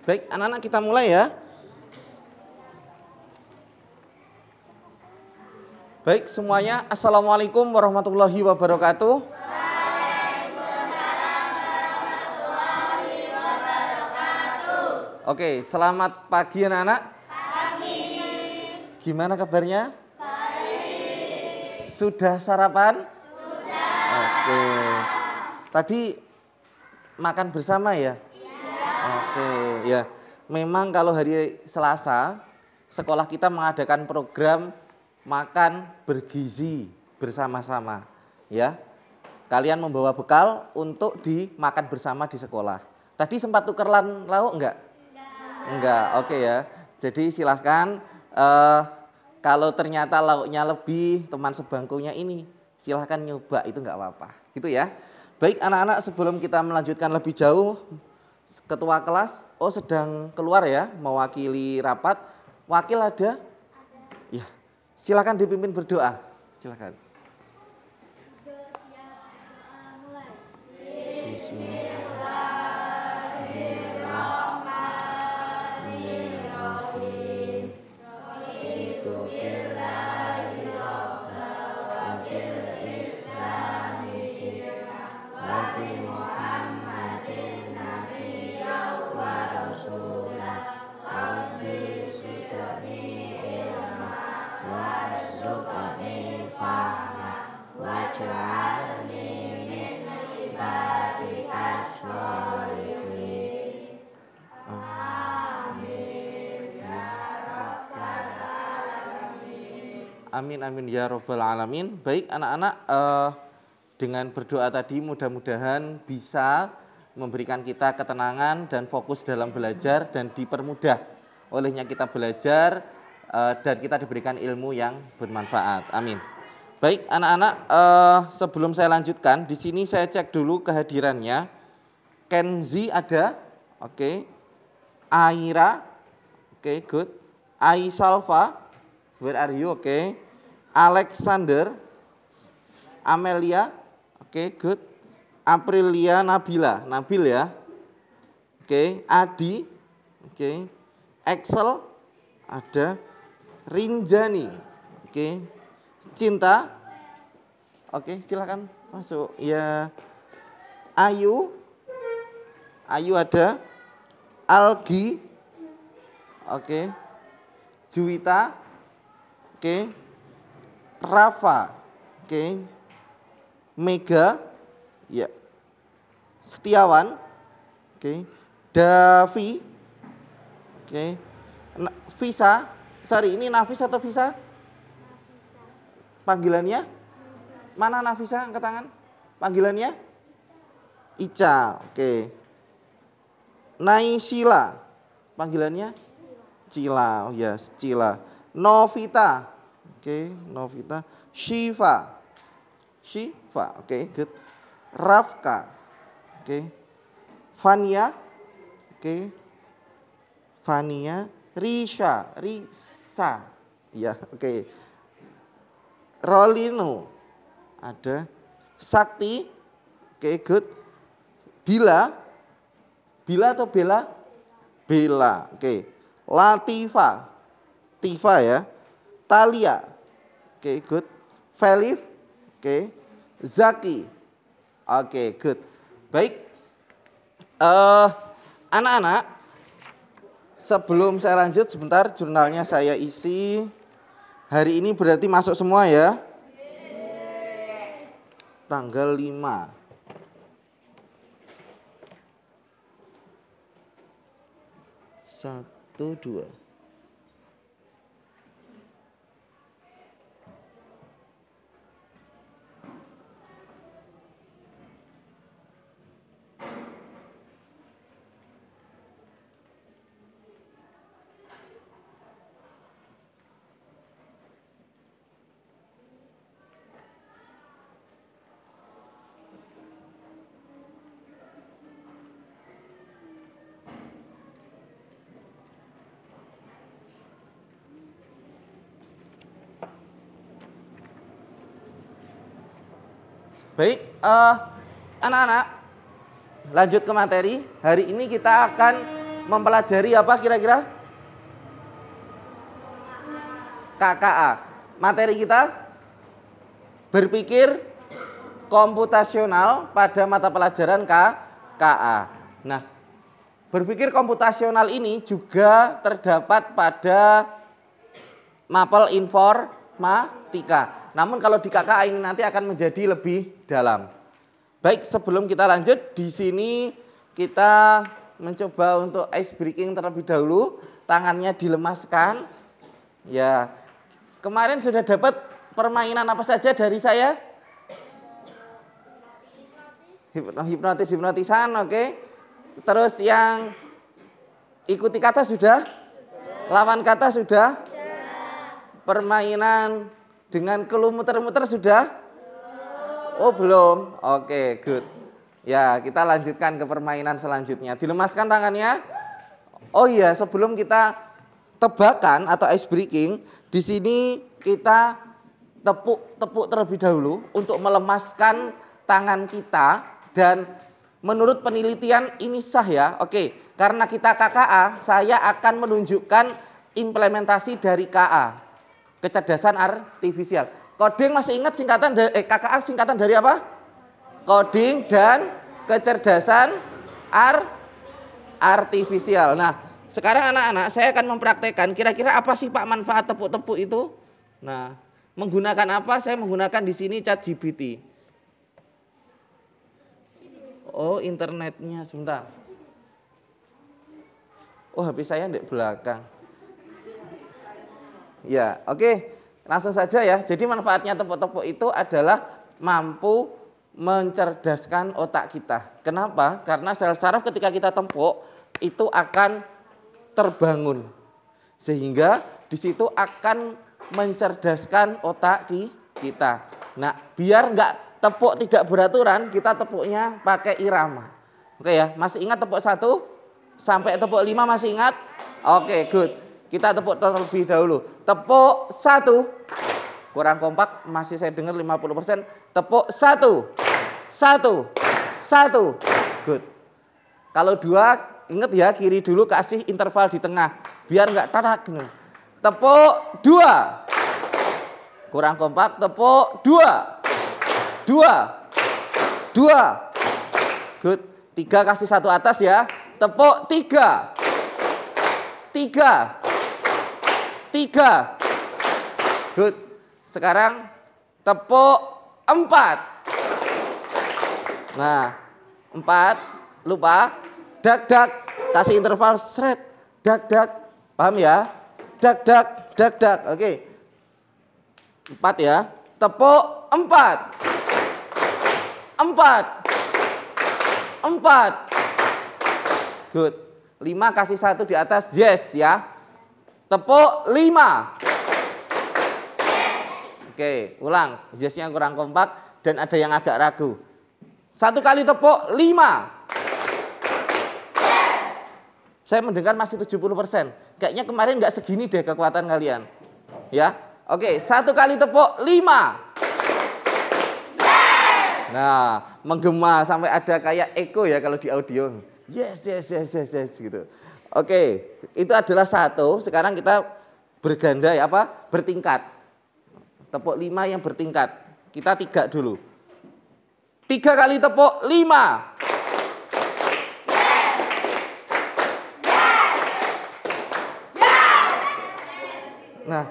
Baik, anak-anak kita mulai ya. Baik semuanya, Assalamualaikum warahmatullahi wabarakatuh. Waalaikumsalam warahmatullahi wabarakatuh. Oke, selamat pagi anak-anak. Pagi. Gimana kabarnya? Baik. Sudah sarapan? Sudah. Oke. Tadi makan bersama ya? Oke, ya. Memang kalau hari Selasa, sekolah kita mengadakan program makan bergizi bersama-sama, ya. Kalian membawa bekal untuk dimakan bersama di sekolah. Tadi sempat tukeran lauk enggak? Enggak, oke ya. Jadi silahkan, kalau ternyata lauknya lebih, teman sebangkunya ini, silahkan nyoba, itu enggak apa-apa, gitu ya. Baik anak-anak, sebelum kita melanjutkan lebih jauh, Ketua kelas, sedang keluar ya, mewakili rapat. Wakil ada? Ya, silakan dipimpin berdoa. Silakan. Bismillahirrahmanirrahim. Amin amin ya robbal alamin. Baik anak-anak, dengan berdoa tadi mudah-mudahan bisa memberikan kita ketenangan dan fokus dalam belajar dan dipermudah olehnya kita belajar dan kita diberikan ilmu yang bermanfaat. Amin. Baik anak-anak, sebelum saya lanjutkan, di sini saya cek dulu kehadirannya. Kenzi ada, oke. Aira, oke, good. Aisalva, where are you, oke. Alexander, Amelia, oke, good. Aprilia, Nabil ya, oke. Adi, oke. Excel, ada. Rinjani, oke. Cinta, oke, silakan masuk. Ya, Ayu ada. Algi, oke. Juwita, oke. Rafa, oke. Mega, ya. Setiawan, oke. Davi, oke. Visa, ini Nafis atau Visa? Panggilannya? Mana Nafisa, angkat tangan. Panggilannya? Ica, oke. Naisila, panggilannya? Cila, oh ya, Cila. Novita, oke, Novita. Shiva, oke, good. Rafka, oke. Fania, oke. Fania. Risa, ya, oke. Rolino, ada. Sakti, oke, good. Bila atau Bella? Bella, oke. Latifa, Tifa ya. Talia, oke, good. Felif, oke. Zaki, oke, good. Baik, anak-anak, sebelum saya lanjut sebentar, jurnalnya saya isi. Hari ini berarti masuk semua ya? Tanggal 5. Satu, dua. Baik, anak-anak, lanjut ke materi. Hari ini kita akan mempelajari apa kira-kira? KKA. Materi kita berpikir komputasional pada mata pelajaran KKA. Nah, berpikir komputasional ini juga terdapat pada mapel informatika. Namun kalau di KKA ini nanti akan menjadi lebih dalam. Baik, sebelum kita lanjut, di sini kita mencoba untuk ice breaking terlebih dahulu. Tangannya dilemaskan. Ya, kemarin sudah dapat permainan apa saja dari saya? Hipnotisan, oke. Terus yang ikuti kata sudah? Lawan kata sudah? Permainan dengan clue muter-muter sudah? Oh belum? Oke, good. Ya, kita lanjutkan ke permainan selanjutnya. Dilemaskan tangannya. Oh iya, sebelum kita tebakan atau ice breaking, di sini kita tepuk terlebih dahulu untuk melemaskan tangan kita. Dan menurut penelitian ini sah ya. Oke, karena kita KKA, saya akan menunjukkan implementasi dari KA, kecerdasan artifisial. Coding masih ingat singkatan KKA singkatan dari apa? Coding dan kecerdasan artifisial. Nah, sekarang anak-anak saya akan mempraktekkan kira-kira apa sih Pak manfaat tepuk-tepuk itu? Nah, menggunakan apa? Saya menggunakan di sini ChatGPT. Oh, internetnya sebentar. Oh, HP saya di belakang. Ya, oke. Langsung saja ya. Jadi manfaatnya tepuk-tepuk itu adalah mampu mencerdaskan otak kita. Kenapa? Karena sel saraf ketika kita tepuk itu akan terbangun. Sehingga di situ akan mencerdaskan otak kita. Nah, biar enggak tepuk tidak beraturan, kita tepuknya pakai irama. Oke ya, masih ingat tepuk 1 sampai tepuk 5 masih ingat? Oke, good. Kita tepuk terlebih dahulu. Tepuk 1. Kurang kompak, masih saya dengar 50%. Tepuk 1. 1. Good. Kalau 2, ingat ya, kiri dulu kasih interval di tengah. Biar enggak tarak. Tepuk 2. Kurang kompak, tepuk 2. 2. Good. 3 kasih 1 atas ya. Tepuk 3. 3. Good. Sekarang tepuk 4. Nah, 4. Lupa. Dak. Kasih interval seret. Dak. Paham ya? Dak. Oke. 4 ya. Tepuk 4. 4. Good. 5 kasih 1 di atas. Yes ya. Tepuk 5. Oke, ulang. Yes-nya kurang kompak dan ada yang agak ragu. 1 kali tepuk 5. Saya mendengar masih 70%. Kayaknya kemarin nggak segini deh kekuatan kalian. Ya. Oke, 1 kali tepuk 5. Nah, menggema sampai ada kayak eko ya kalau di audio. Yes gitu. Oke, itu adalah 1. Sekarang kita berganda ya bertingkat. Tepuk 5 yang bertingkat. Kita 3 dulu. 3 kali tepuk 5. Nah,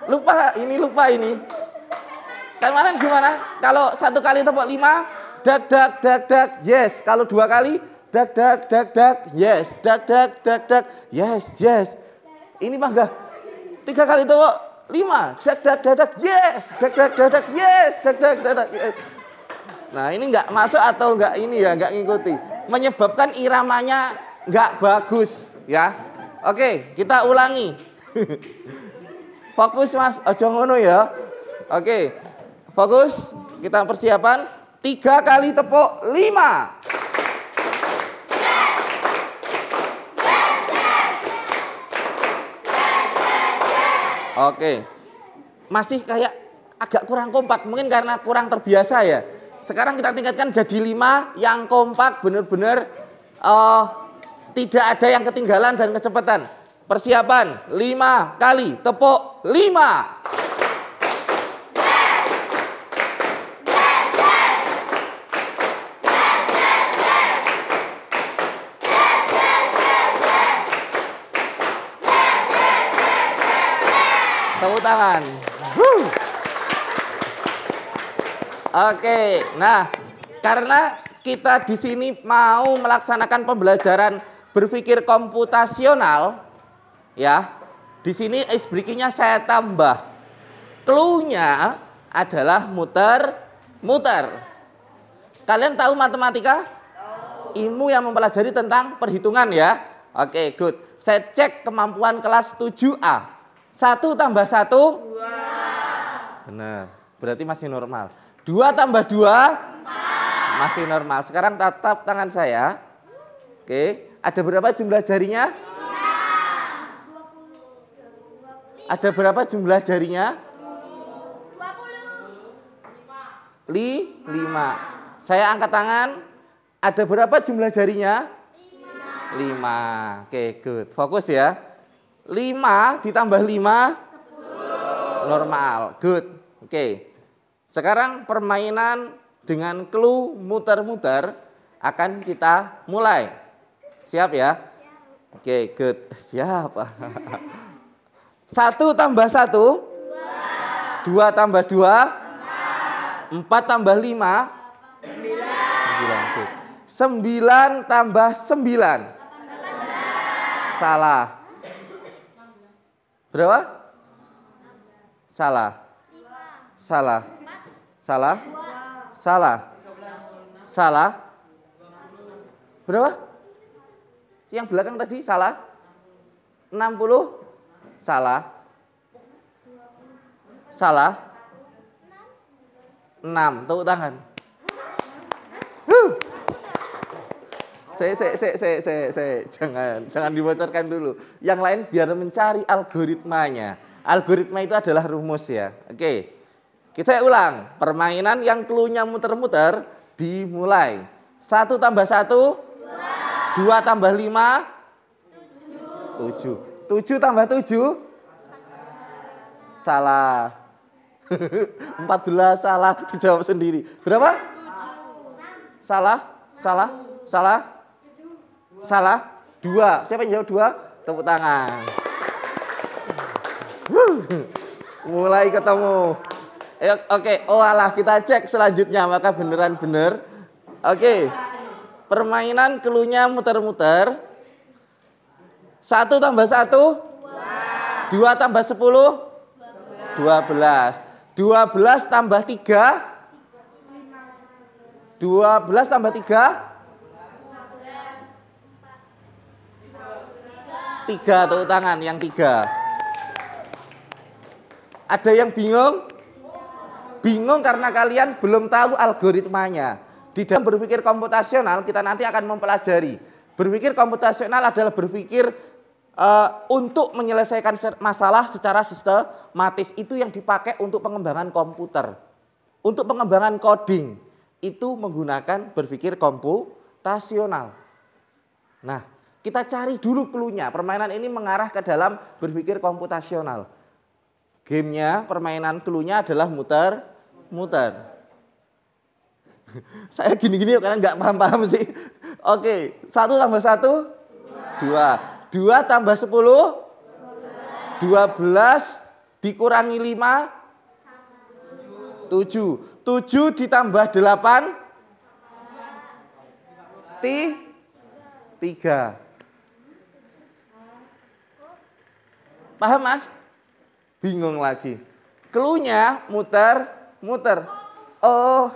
lupa ini. Kemarin gimana? Kalau 1 kali tepuk 5, dak, yes. Kalau 2 kali, dak, yes. Dak, yes. Ini mah enggak. 3 kali tepuk 5, dak, yes. Dak, yes. Dak, yes. Nah, ini enggak masuk atau enggak ini ya, enggak ngikuti. Menyebabkan iramanya enggak bagus, ya. Oke, kita ulangi. Fokus Mas, aja ngono ya. Oke. Fokus, kita persiapan 3 kali tepuk 5. Oke. Masih kayak agak kurang kompak, mungkin karena kurang terbiasa ya. Sekarang kita tingkatkan jadi 5 yang kompak benar-benar Tidak ada yang ketinggalan dan kecepatan. Persiapan 5 kali tepuk 5. Tepuk tangan. Oke, nah karena kita di sini mau melaksanakan pembelajaran berpikir komputasional, ya. Di sini ice breaking-nya saya tambah. Clue-nya adalah muter-muter. Kalian tahu matematika? Ilmu yang mempelajari tentang perhitungan ya. Oke, good. Saya cek kemampuan kelas 7A. 1 tambah 1? 2. Benar, berarti masih normal. 2 tambah 2? 4. Masih normal. Sekarang tatap tangan saya. Oke, ada berapa jumlah jarinya? 5. Ada berapa jumlah jarinya? 20. 5. Saya angkat tangan. Ada berapa jumlah jarinya? 5. Oke, good. Fokus ya. 5 ditambah 5 10. Normal. Good. Oke. Sekarang permainan dengan clue muter-muter akan kita mulai. Siap ya? Oke, good. Siap. 1 tambah 1 2. 2 tambah 2 4. 4 tambah 5 9. 9 tambah 9 Salah. Berapa? Salah. Salah. Salah. Salah. Salah. Berapa? Yang belakang tadi salah? 60? Salah. Salah. 6. Tepuk tangan. Jangan dibocorkan dulu. Yang lain biar mencari algoritmanya. Algoritma itu adalah rumus ya. Oke. Kita ulang. Permainan yang clue-nya muter-muter dimulai. 1 tambah 1 2 tambah 5 7. 7 tambah 7 salah. 14 salah. Dijawab sendiri. Berapa? Salah. Salah. Salah. Salah. 2. Siapa yang jawab 2? Tepuk tangan. Mulai ketemu. Oke. Oh alah, kita cek selanjutnya. Maka beneran bener. Oke. Permainan clue-nya muter-muter. 1 tambah 1 2 tambah 10 12. 12 tambah 3 12 tambah 3 3. Tepuk tangan yang 3. Ada yang bingung? Bingung karena kalian belum tahu algoritmanya. Di dalam berpikir komputasional kita nanti akan mempelajari. Berpikir komputasional adalah berpikir untuk menyelesaikan masalah secara sistematis. Itu yang dipakai untuk pengembangan komputer. Untuk pengembangan coding itu menggunakan berpikir komputasional. Nah, kita cari dulu clue-nya. Permainan ini mengarah ke dalam berpikir komputasional. Gamenya, permainan clue-nya adalah muter-muter. Saya gini-gini kalian nggak paham-paham sih. Oke, 1 tambah 1 2. 2 tambah 10 12 dikurangi 5 7. 7 ditambah 8 3. Paham Mas? Bingung lagi. Clue-nya muter-muter. Oh.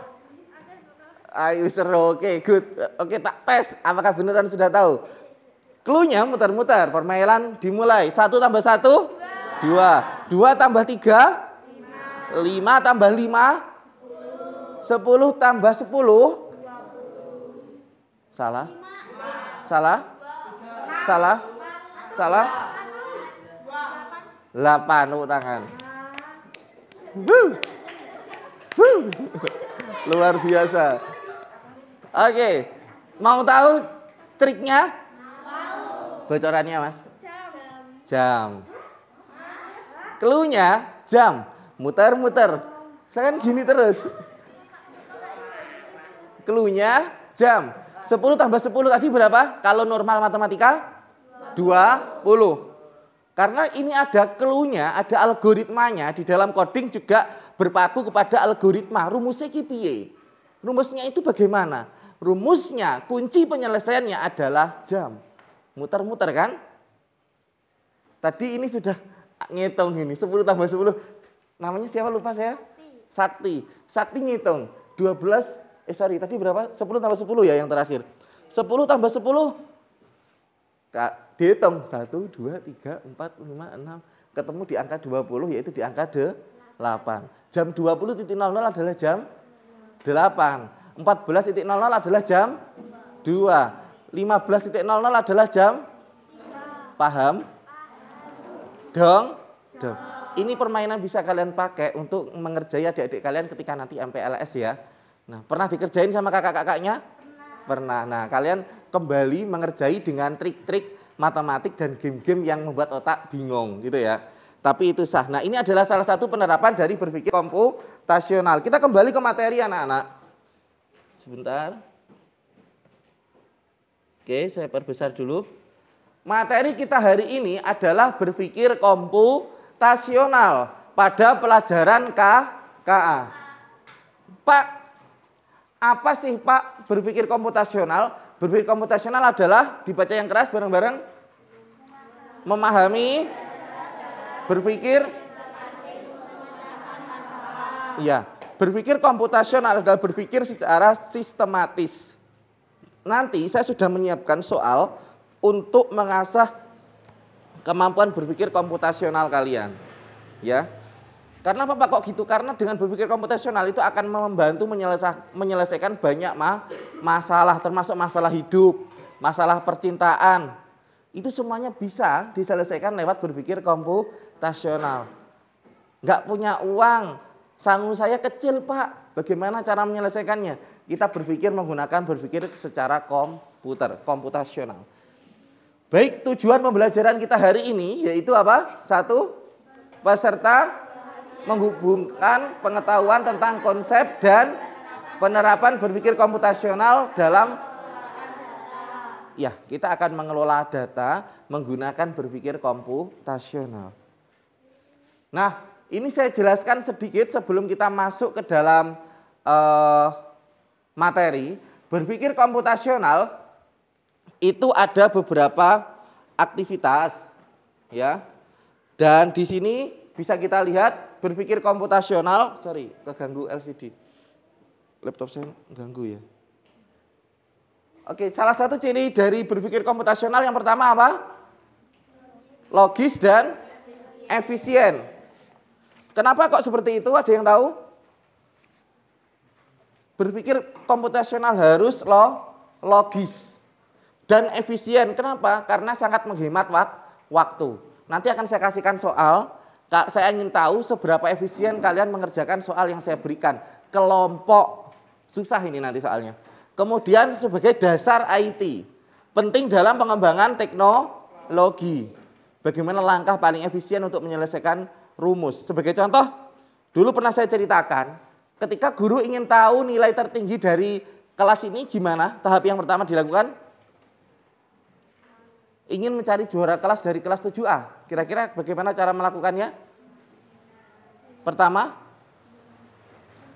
Ayo seru. Oke, good. Oke, tak tes. Apakah beneran sudah tahu? Clue-nya muter-muter. Permainan dimulai. 1 tambah 1 2. 2 tambah 3 5 tambah 5 10 tambah 10 Salah. Salah. Salah. Salah. 8. Tepuk tangan. Luar biasa. Oke. Mau tahu triknya? Bocorannya Mas? Jam. Jam. Cluenya jam. Muter-muter. Saya kan gini terus. Cluenya jam. 10 tambah 10 tadi berapa? Kalau normal matematika? 20. Karena ini ada cluenya, ada algoritmanya. Di dalam coding juga berpaku kepada algoritma. Rumusnya ki piye? Rumusnya itu bagaimana? Rumusnya, kunci penyelesaiannya adalah jam. Muter-muter kan? Tadi ini sudah ngitung gini, 10 tambah 10. Namanya siapa lupa saya? Sakti. Sakti ngitung. 12, tadi berapa? 10 tambah 10 ya yang terakhir. 10 tambah 10. Dihitung. 1, 2, 3, 4, 5, 6. Ketemu di angka 20 yaitu di angka 8. Jam 20.00 adalah jam 8. 14.00 adalah jam 2. 15.00 adalah jam 3. Paham? Dong? Ini permainan bisa kalian pakai untuk mengerjai adik-adik kalian ketika nanti MPLS ya. Nah, pernah dikerjain sama kakak-kakaknya? Pernah. Nah, kalian kembali mengerjai dengan trik-trik matematik dan game-game yang membuat otak bingung gitu ya. Tapi itu sah. Nah, ini adalah salah satu penerapan dari berpikir komputasional. Kita kembali ke materi anak-anak. Sebentar. Oke, saya perbesar dulu. Materi kita hari ini adalah berpikir komputasional pada pelajaran KA. Pak, apa sih Pak berpikir komputasional? Berpikir komputasional adalah, dibaca yang keras bareng-bareng, memahami, berpikir, iya, berpikir komputasional adalah berpikir secara sistematis. Nanti saya sudah menyiapkan soal untuk mengasah kemampuan berpikir komputasional kalian. Ya. Karena apa Pak kok gitu? Karena dengan berpikir komputasional itu akan membantu menyelesaikan banyak masalah, termasuk masalah hidup, masalah percintaan. Itu semuanya bisa diselesaikan lewat berpikir komputasional. Nggak punya uang, sangu saya kecil Pak, bagaimana cara menyelesaikannya? Kita berpikir menggunakan berpikir secara komputasional. Baik, tujuan pembelajaran kita hari ini yaitu apa? 1, peserta menghubungkan pengetahuan tentang konsep dan penerapan berpikir komputasional dalam kita akan mengelola data menggunakan berpikir komputasional. Nah, ini saya jelaskan sedikit sebelum kita masuk ke dalam materi. Berpikir komputasional itu ada beberapa aktivitas ya. Dan di sini bisa kita lihat berpikir komputasional, keganggu LCD. Laptop saya ganggu ya. Oke, salah satu ciri dari berpikir komputasional yang pertama apa? Logis dan efisien. Kenapa kok seperti itu? Ada yang tahu? Berpikir komputasional harus logis dan efisien. Kenapa? Karena sangat menghemat waktu. Nanti akan saya kasihkan soal. Saya ingin tahu seberapa efisien kalian mengerjakan soal yang saya berikan. Kelompok. Susah ini nanti soalnya. Kemudian sebagai dasar IT. Penting dalam pengembangan teknologi. Bagaimana langkah paling efisien untuk menyelesaikan rumus. Sebagai contoh, dulu pernah saya ceritakan. Ketika guru ingin tahu nilai tertinggi dari kelas ini gimana? Tahap yang pertama dilakukan. Ingin mencari juara kelas dari kelas 7A. Kira-kira bagaimana cara melakukannya? Pertama,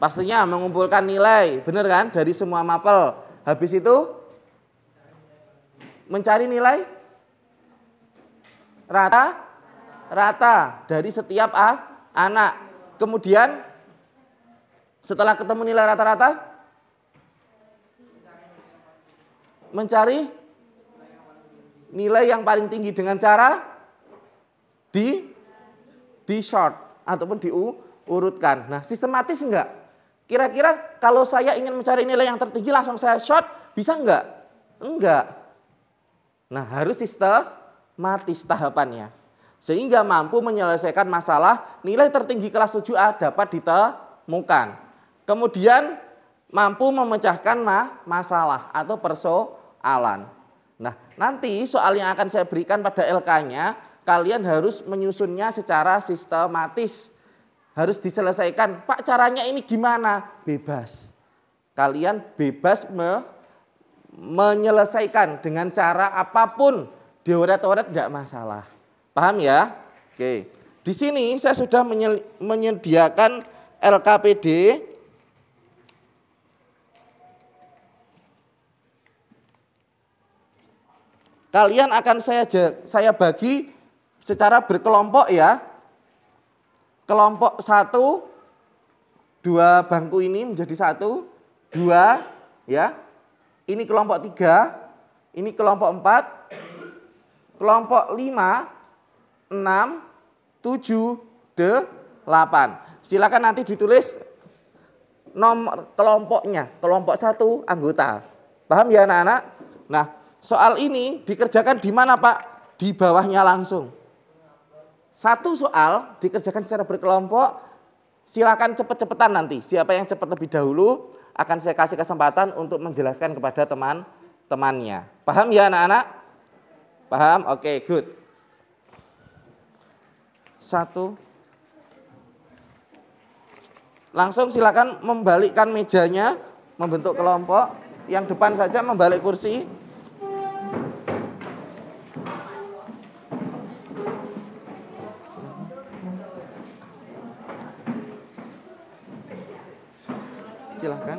pastinya mengumpulkan nilai, benar kan? Dari semua mapel. Habis itu, mencari nilai rata dari setiap anak. Kemudian, setelah ketemu nilai rata-rata, mencari nilai yang paling tinggi dengan cara di short ataupun diurutkan. Nah, sistematis enggak? Kira-kira kalau saya ingin mencari nilai yang tertinggi langsung saya short, bisa enggak? Enggak. Nah, harus sistematis tahapannya. Sehingga mampu menyelesaikan masalah nilai tertinggi kelas 7A dapat ditemukan. Kemudian mampu memecahkan masalah atau persoalan. Nah, nanti soal yang akan saya berikan pada LK-nya, kalian harus menyusunnya secara sistematis. Harus diselesaikan. Pak, caranya ini gimana? Bebas. Kalian bebas menyelesaikan dengan cara apapun. Dioret-oret tidak masalah. Paham ya? Oke. Di sini saya sudah menyediakan LKPD. Kalian akan saya bagi secara berkelompok ya. Kelompok 1, 2 bangku ini menjadi 1, 2 ya. Ini kelompok 3, ini kelompok 4, kelompok 5, 6, 7, 8. Silakan nanti ditulis nomor kelompoknya. Kelompok 1 anggota. Paham ya anak-anak? Nah, soal ini dikerjakan di mana Pak? Di bawahnya langsung. Satu soal dikerjakan secara berkelompok, silakan cepet-cepetan nanti. Siapa yang cepat lebih dahulu akan saya kasih kesempatan untuk menjelaskan kepada teman-temannya. Paham ya anak-anak? Paham? Oke, good. 1. Langsung silakan membalikkan mejanya, membentuk kelompok. Yang depan saja membalik kursi. Silahkan.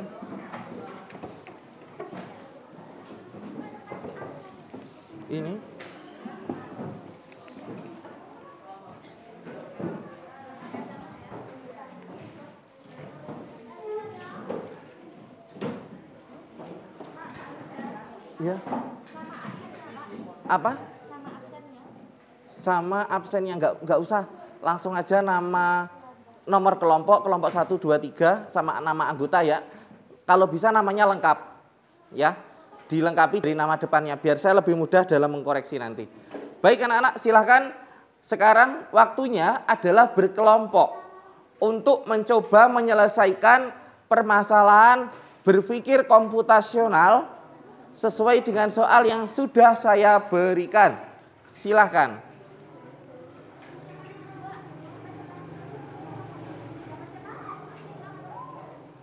Ini. Ya. Apa? Sama absennya enggak usah. Langsung aja nama nomor kelompok 1, 2, 3 sama nama anggota ya. Kalau bisa namanya lengkap. Ya. Dilengkapi dari nama depannya biar saya lebih mudah dalam mengkoreksi nanti. Baik anak-anak, silahkan. Sekarang waktunya adalah berkelompok untuk mencoba menyelesaikan permasalahan berpikir komputasional sesuai dengan soal yang sudah saya berikan. Silahkan.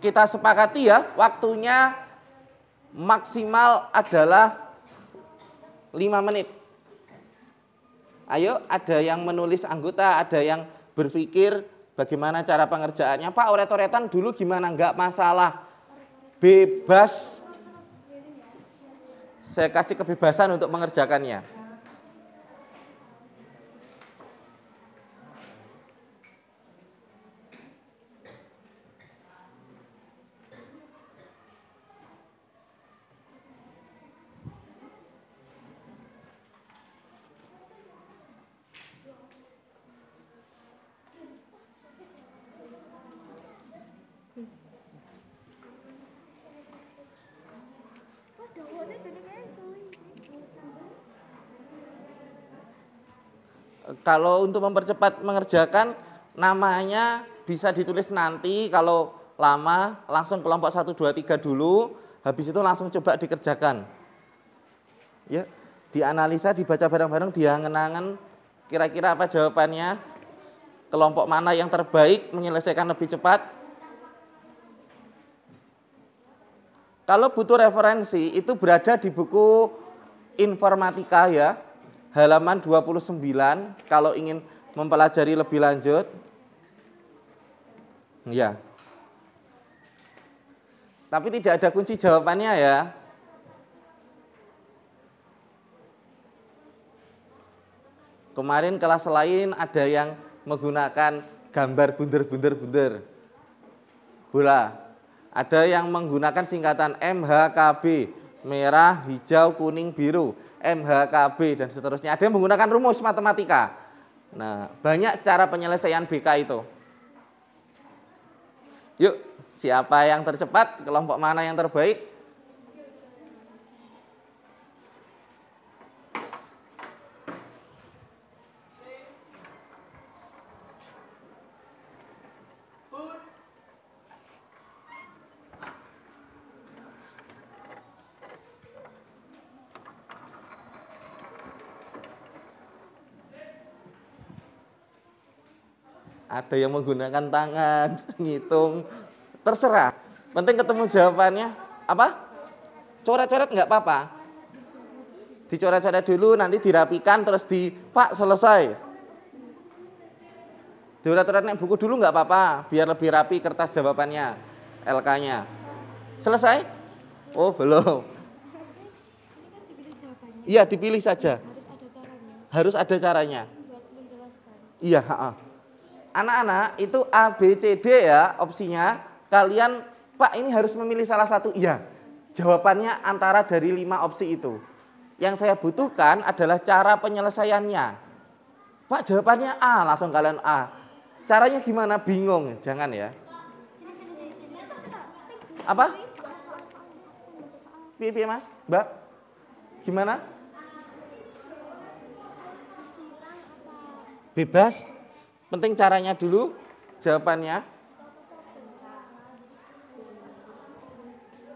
Kita sepakati ya, waktunya maksimal adalah 5 menit. Ayo, ada yang menulis anggota, ada yang berpikir bagaimana cara pengerjaannya. Pak, oret-oretan dulu gimana? Enggak masalah. Bebas. Saya kasih kebebasan untuk mengerjakannya. Kalau untuk mempercepat mengerjakan, namanya bisa ditulis nanti. Kalau lama langsung kelompok 1, 2, 3 dulu. Habis itu langsung coba dikerjakan. Ya, dianalisa, dibaca bareng-bareng, diangen-angen. Kira-kira apa jawabannya? Kelompok mana yang terbaik menyelesaikan lebih cepat? Kalau butuh referensi itu berada di buku informatika ya. Halaman 29 kalau ingin mempelajari lebih lanjut. Ya. Tapi tidak ada kunci jawabannya ya. Kemarin kelas lain ada yang menggunakan gambar bunder bola. Ada yang menggunakan singkatan MHKB, merah, hijau, kuning, biru. MHKB dan seterusnya. Ada yang menggunakan rumus matematika. Nah, banyak cara penyelesaian BK itu. Yuk, siapa yang tercepat? Kelompok mana yang terbaik? Ada yang menggunakan tangan, ngitung, terserah. Penting ketemu jawabannya. Apa? Coret-coret nggak apa-apa. Dicoret-coret dulu, nanti dirapikan, terus Pak selesai. Coret-coret naik buku dulu nggak apa-apa, biar lebih rapi kertas jawabannya, LK-nya. Selesai? Oh belum. Iya dipilih saja. Harus ada caranya. Iya. Anak-anak itu A, B, C, D ya opsinya. Kalian, Pak ini harus memilih salah satu. Iya. Jawabannya antara dari 5 opsi itu. Yang saya butuhkan adalah cara penyelesaiannya. Pak jawabannya A, langsung kalian A. Caranya gimana? Bingung, jangan ya. Apa? Piye Mas? Mbak? Gimana? Bebas. Penting caranya dulu, jawabannya.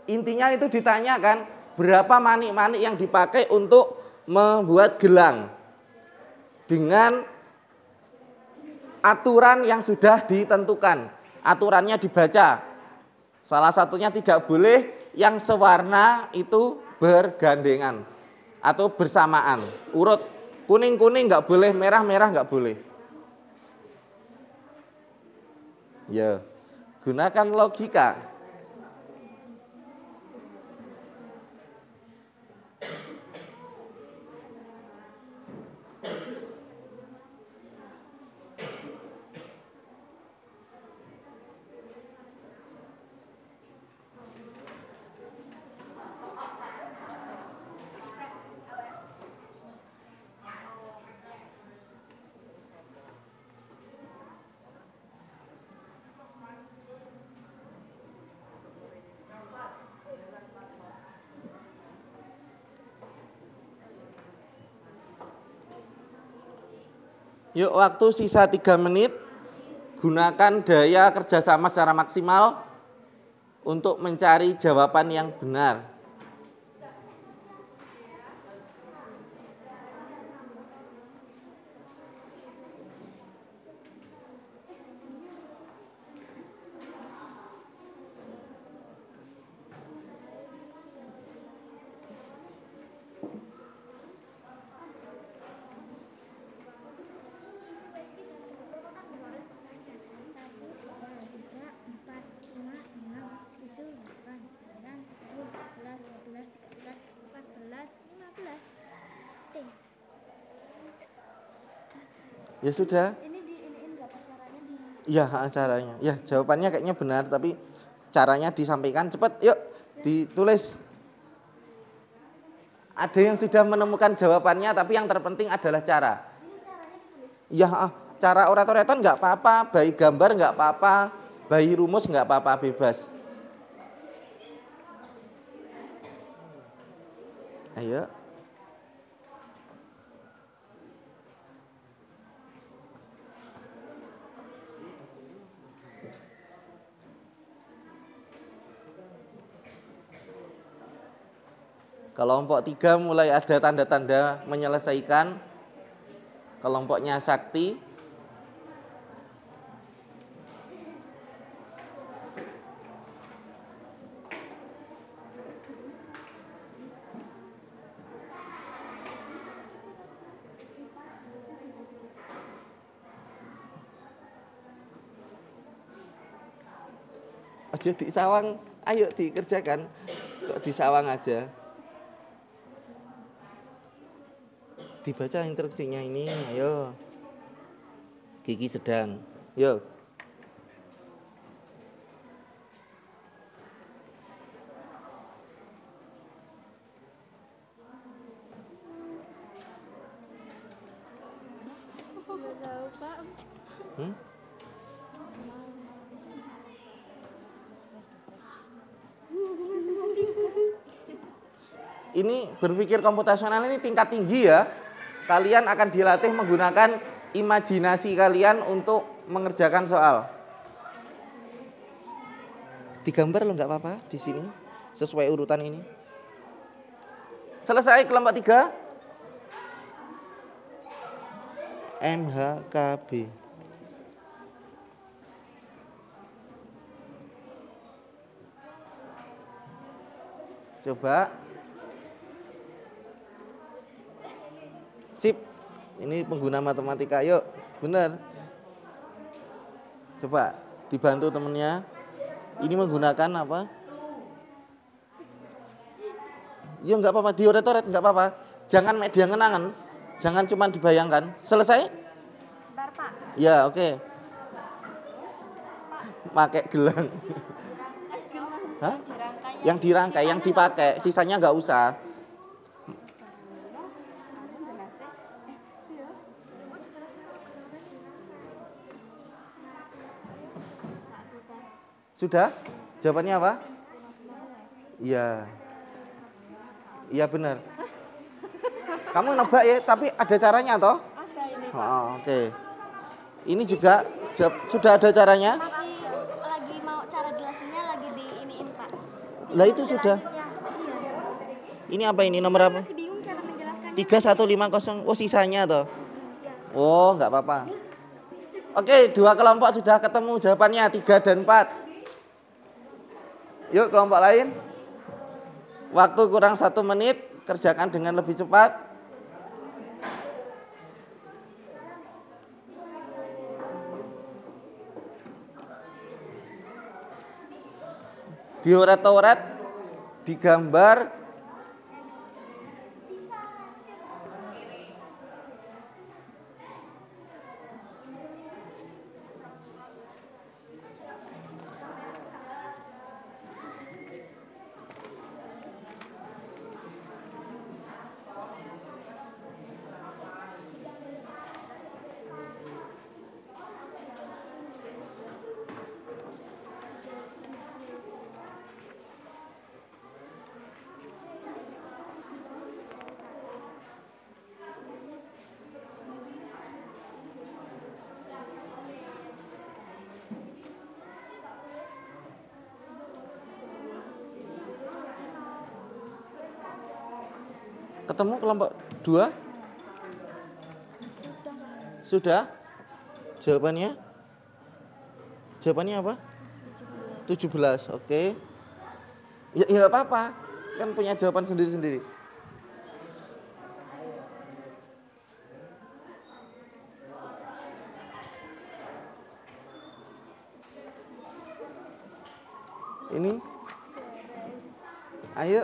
Intinya itu ditanyakan berapa manik-manik yang dipakai untuk membuat gelang dengan aturan yang sudah ditentukan. Aturannya dibaca. Salah satunya tidak boleh yang sewarna itu bergandengan atau bersamaan. Urut kuning-kuning nggak boleh, merah-merah nggak boleh. Ya, gunakan logika. Yuk waktu sisa 3 menit. Gunakan daya kerjasama secara maksimal untuk mencari jawaban yang benar. Ya sudah. Iya caranya. Ya jawabannya kayaknya benar tapi caranya disampaikan cepat. Yuk ditulis. Ada yang sudah menemukan jawabannya tapi yang terpenting adalah cara. Ya cara orat-oratan nggak apa-apa, bayi gambar nggak apa-apa, bayi rumus nggak apa-apa, bebas. Ayo. Kelompok 3 mulai ada tanda-tanda menyelesaikan. Kelompoknya Sakti. Aja di sawang, ayo dikerjakan. Kok di sawang aja. Dibaca instruksinya ini, ayo. Gigi sedang, yuk. Ini berpikir komputasional ini tingkat tinggi ya. Kalian akan dilatih menggunakan imajinasi kalian untuk mengerjakan soal. Digambar lo nggak apa-apa di sini sesuai urutan ini. Selesai kelompok 3. MHKB. Coba. Sip. Ini pengguna matematika. Yuk, bener. Coba dibantu temennya. Ini menggunakan apa? Ya nggak apa-apa, dioret-oret nggak apa-apa. Jangan media kenangan. Jangan cuma dibayangkan. Selesai? Bentar, Pak. Ya, oke. Pakai gelang. Hah? Yang dirangkai, yang dipakai, sisanya nggak usah. Sudah? Jawabannya apa? Iya. Iya benar. Kamu nebak ya, tapi ada caranya toh? Ada ini. Oh, oke. Ini juga sudah ada caranya? Masih lagi mau cara jelasinnya lagi di iniin, Pak. Lah itu sudah. Iya. Ini apa ini nomor apa? Masih bingung cara menjelaskannya. 3150. Oh, sisanya toh. Oh, nggak apa-apa. Oke, dua kelompok sudah ketemu jawabannya 3 dan 4. Yuk kelompok lain. Waktu kurang 1 menit, kerjakan dengan lebih cepat. Dioret-oret, digambar. Ketemu kelompok 2? Sudah? Jawabannya? Jawabannya apa? 17, oke. Ya nggak apa-apa, kan punya jawaban sendiri-sendiri. Ini? Ayo.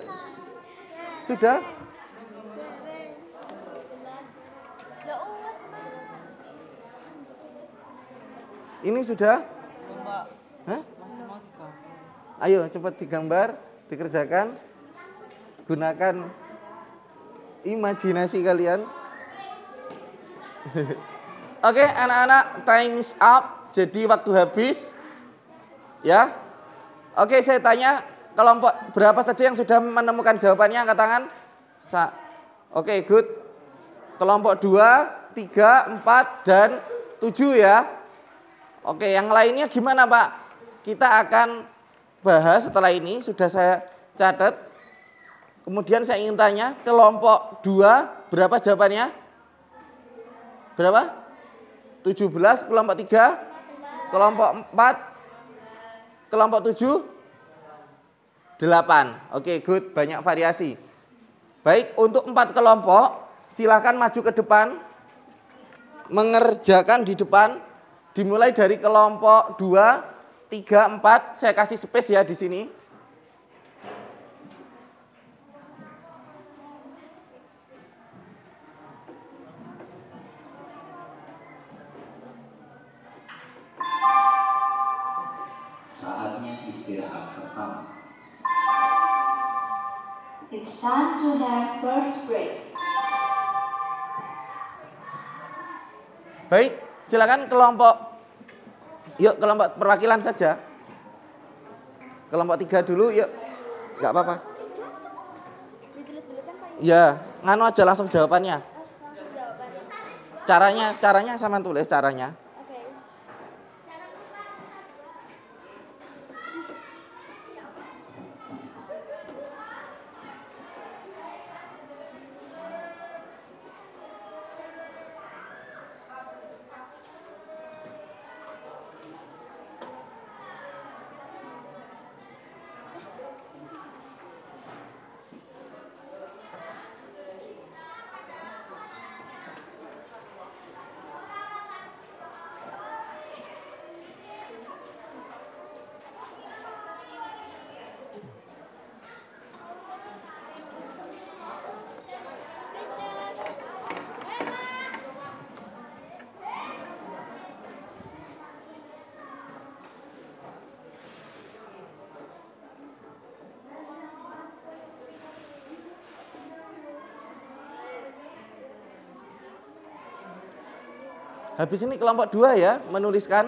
Sudah? Ini sudah? Hah? Ayo cepat digambar, dikerjakan. Gunakan imajinasi kalian. Oke, anak-anak, time is up. Jadi waktu habis. Ya. Oke, saya tanya kelompok berapa saja yang sudah menemukan jawabannya, angkat tangan. Oke, good. Kelompok 2, 3, 4 dan 7 ya. Oke, yang lainnya gimana Pak? Kita akan bahas setelah ini, sudah saya catat. Kemudian saya ingin tanya, kelompok 2 berapa jawabannya? Berapa? 17, kelompok 3, kelompok 4, kelompok 7, 8. Oke, good, banyak variasi. Baik, untuk 4 kelompok, silakan maju ke depan, mengerjakan di depan. Dimulai dari kelompok 2, 3, 4, saya kasih space ya di sini. Saatnya istirahat pertama. It's time to have first break. Baik, silakan kelompok. Yuk kelompok perwakilan saja. Kelompok 3 dulu, yuk. Enggak apa-apa. Ditulis dulu kan Pak? Ya, nganu aja langsung jawabannya. Caranya sama tulis caranya. Oke. Habis ini kelompok 2 ya, menuliskan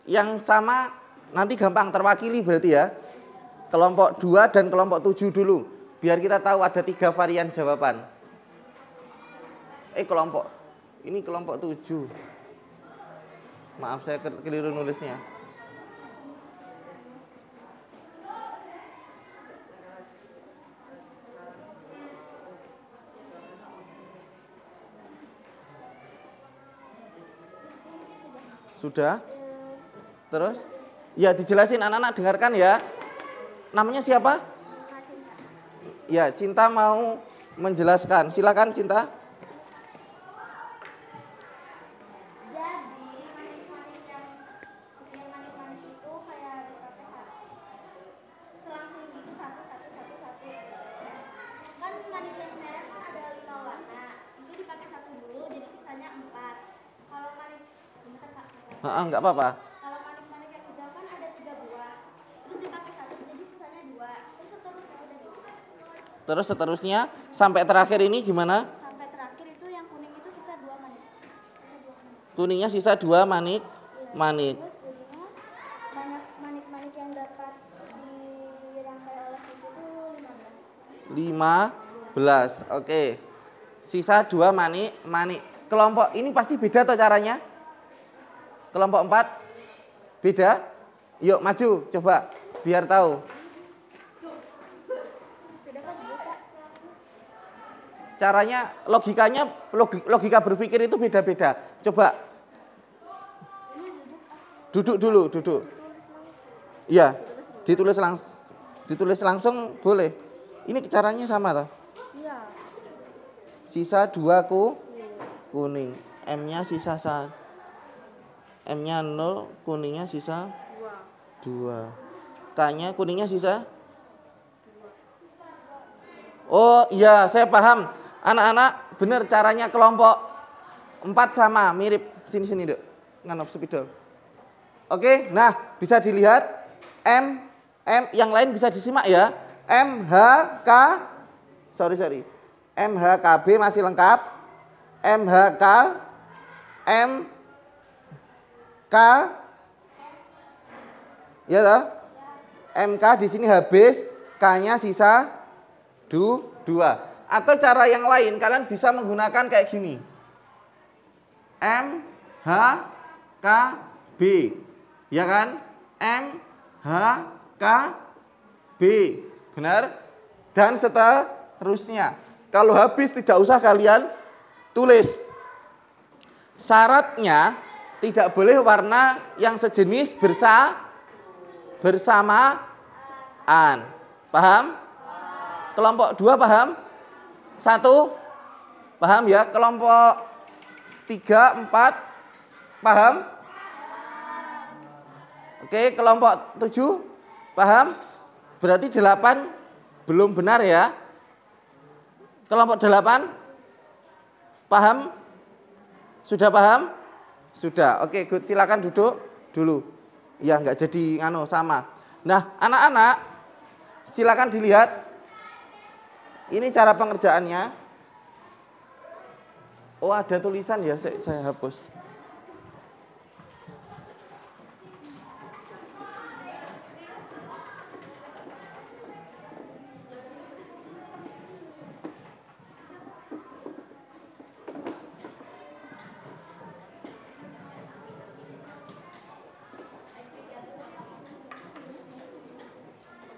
yang sama, nanti gampang terwakili berarti ya. Kelompok 2 dan kelompok 7 dulu, biar kita tahu ada 3 varian jawaban. Ini kelompok 7. Maaf saya keliru nulisnya. Sudah? Terus? Ya dijelasin anak-anak, dengarkan ya. Namanya siapa? Ya, Cinta mau menjelaskan. Silakan Cinta. Jadi manik-manik yang manik-manik itu kayak dipakai selang-seling gitu satu. Kan manik yang merah kan ada 5 warna. Itu dipakai 1 dulu, jadi sisanya 4. Kalau manik bentar Kak. Enggak apa-apa. Kalau manik-manik yang hijau kan ada 3 buah. Terus dipakai 1, jadi sisanya 2. Terus seterusnya udah gitu. Terus seterusnya sampai terakhir ini gimana? Sampai terakhir itu yang kuning itu sisa 2 manik. Sisa 2 manik. Kuningnya sisa 2 manik. Terus jadinya banyak manik-manik yang dapat dirangkai oleh itu 15. Oke. Sisa 2 manik. Kelompok ini pasti beda toh caranya? Kelompok 4 beda? Yuk maju coba biar tahu. Caranya, logika berpikir itu beda-beda. Coba. Duduk dulu. Iya, ditulis langsung boleh. Ini caranya sama toh? Iya. Sisa 2 kuning. M-nya sisa 1. M-nya 0, kuningnya sisa 2. K-nya kuningnya sisa? Oh iya, saya paham. Anak-anak, benar caranya kelompok 4 sama, mirip. Sini Dok. Nganop spidol. Oke, nah bisa dilihat M yang lain bisa disimak ya. MHK sorry. MHKB masih lengkap. MHK MK ya toh? MK di sini habis, K-nya sisa 2. Atau cara yang lain kalian bisa menggunakan kayak gini. M H K B. Ya kan? M H K B. Benar? Dan seterusnya. Kalau habis tidak usah kalian tulis. Syaratnya tidak boleh warna yang sejenis bersamaan. Paham? Kelompok 2 paham? 1 paham ya? Kelompok 3, 4 paham? Oke, kelompok 7 paham? Berarti 8 belum benar ya? Kelompok 8 paham? Sudah paham? Sudah. Oke, good. Silakan duduk dulu. Ya, enggak jadi sama. Nah, anak-anak silakan dilihat. Ini cara pengerjaannya. Oh, ada tulisan ya, saya hapus.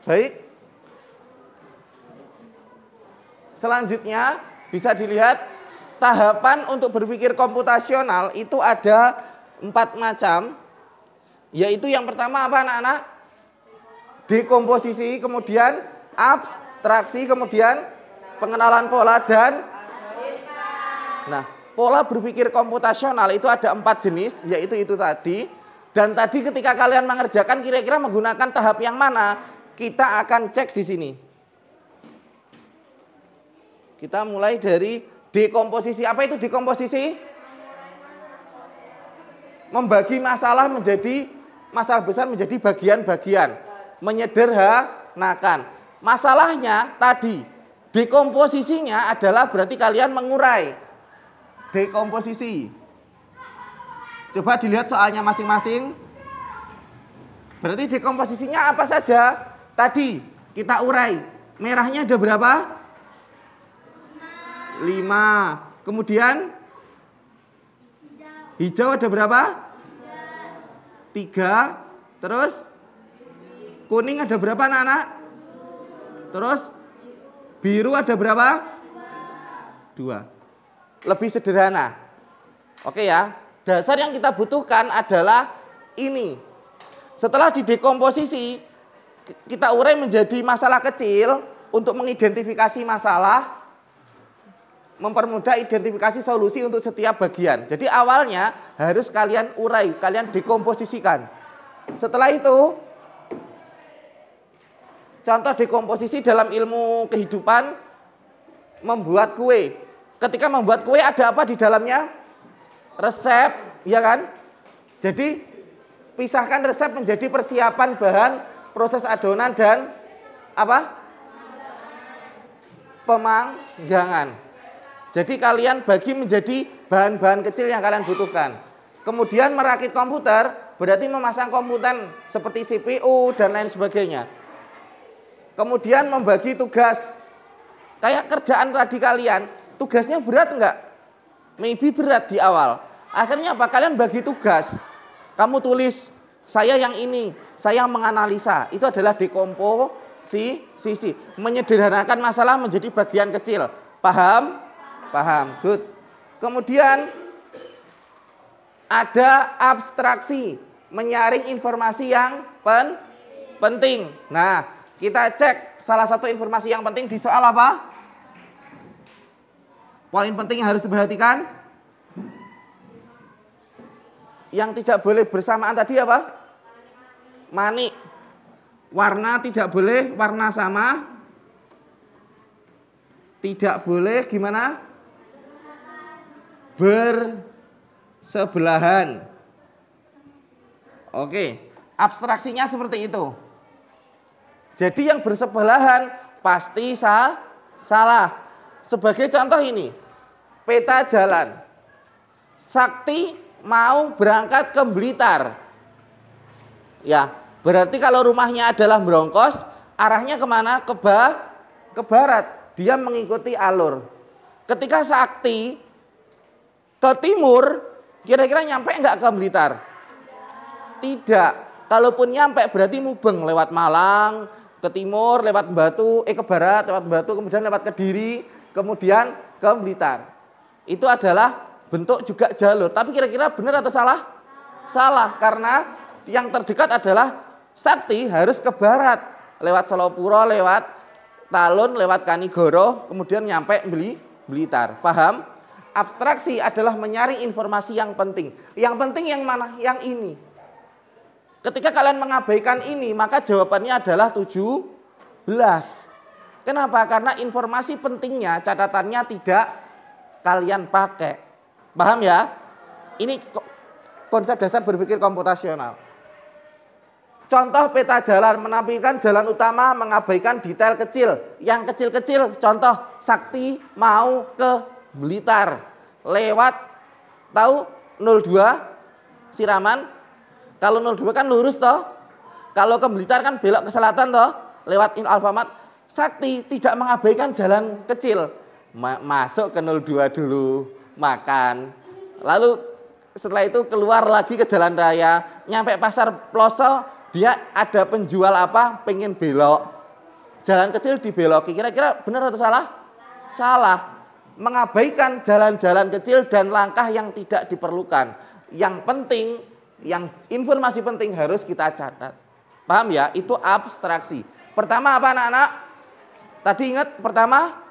Baik. Selanjutnya bisa dilihat tahapan untuk berpikir komputasional itu ada 4 macam. Yaitu yang pertama apa anak-anak? Dekomposisi, kemudian abstraksi, kemudian pengenalan pola dan nah, pola berpikir komputasional itu ada 4 jenis, yaitu itu tadi. Dan tadi ketika kalian mengerjakan kira-kira menggunakan tahap yang mana? Kita akan cek di sini. Kita mulai dari dekomposisi. Apa itu dekomposisi? Membagi masalah besar menjadi bagian-bagian. Menyederhanakan. Masalahnya tadi, dekomposisinya adalah berarti kalian mengurai. Dekomposisi. Coba dilihat soalnya masing-masing. Berarti dekomposisinya apa saja? Tadi kita urai. Merahnya ada berapa? 5. Kemudian hijau ada berapa? 3. Terus kuning ada berapa anak-anak? Terus biru ada berapa? 2. Lebih sederhana. Oke ya. Dasar yang kita butuhkan adalah ini. Setelah didekomposisi, kita urai menjadi masalah kecil untuk mengidentifikasi masalah, mempermudah identifikasi solusi untuk setiap bagian. Jadi awalnya harus kalian urai, kalian dekomposisikan. Setelah itu, contoh dekomposisi dalam ilmu kehidupan, membuat kue. Ketika membuat kue ada apa di dalamnya? Resep, ya kan? Jadi pisahkan resep menjadi persiapan bahan, proses adonan dan apa? Pemanggangan. Jadi kalian bagi menjadi bahan-bahan kecil yang kalian butuhkan. Kemudian merakit komputer berarti memasang komponen seperti CPU dan lain sebagainya. Kemudian membagi tugas. Kayak kerjaan tadi kalian, tugasnya berat enggak? Maybe berat di awal. Akhirnya apa? Kalian bagi tugas. Kamu tulis, saya yang ini, saya yang menganalisa. Itu adalah dekomposisi. Menyederhanakan masalah menjadi bagian kecil. Paham? Paham. Good. Kemudian ada abstraksi. Menyaring informasi yang penting. Nah, kita cek salah satu informasi yang penting di soal apa? Poin penting yang harus diperhatikan. Yang tidak boleh bersamaan tadi apa? Manik. Warna tidak boleh warna sama. Tidak boleh gimana? Bersebelahan. Oke, abstraksinya seperti itu. Jadi yang bersebelahan pasti salah. Sebagai contoh ini. Peta jalan. Sakti mau berangkat ke Blitar. Ya, berarti kalau rumahnya adalah Brongkos, arahnya kemana? Ke barat. Dia mengikuti alur. Ketika Sakti ke timur, kira-kira nyampe enggak ke Blitar? Tidak. Kalaupun nyampe berarti mubeng lewat Malang, ke timur, lewat Batu, ke barat, lewat Batu, kemudian lewat Kediri, kemudian ke Blitar. Itu adalah bentuk juga jalur. Tapi kira-kira benar atau salah? Salah, karena yang terdekat adalah Sakti harus ke barat. Lewat Selopuro, lewat Talun, lewat Kanigoro, kemudian nyampe Blitar. Paham? Abstraksi adalah menyaring informasi yang penting. Yang penting yang mana? Yang ini. Ketika kalian mengabaikan ini, maka jawabannya adalah 17. Kenapa? Karena informasi pentingnya, catatannya tidak kalian pakai. Paham ya? Ini konsep dasar berpikir komputasional. Contoh peta jalan menampilkan jalan utama, mengabaikan detail kecil. Yang kecil-kecil, contoh Sakti mau ke Blitar. Lewat, tahu 02 Siraman? Kalau 02 kan lurus toh. Kalau ke Blitar kan belok ke selatan toh, lewat Alfamart. Sakti tidak mengabaikan jalan kecil. Masuk ke 02 dulu, makan. Lalu setelah itu keluar lagi ke jalan raya, nyampe pasar Ploso, dia ada penjual apa, pengen belok. Jalan kecil dibeloki. Kira-kira benar atau salah? Salah. Mengabaikan jalan-jalan kecil dan langkah yang tidak diperlukan. Yang penting, yang informasi penting harus kita catat. Paham ya? Itu abstraksi. Pertama apa anak-anak? Tadi ingat pertama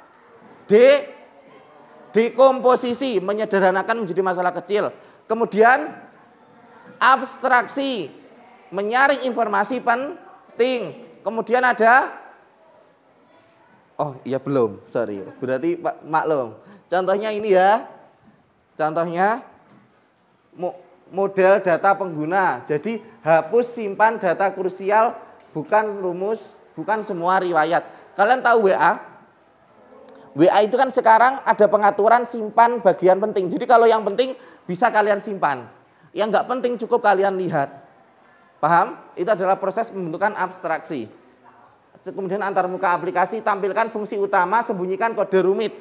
dekomposisi, menyederhanakan menjadi masalah kecil. Kemudian abstraksi, menyaring informasi penting. Kemudian ada, oh iya belum, sorry. Berarti maklum. Contohnya ini ya. Contohnya model data pengguna. Jadi hapus simpan data krusial, bukan rumus, bukan semua riwayat. Kalian tahu WA? WA itu kan sekarang ada pengaturan simpan bagian penting. Jadi kalau yang penting bisa kalian simpan. Yang nggak penting cukup kalian lihat. Paham? Itu adalah proses pembentukan abstraksi. Kemudian antar muka aplikasi, tampilkan fungsi utama, sembunyikan kode rumit.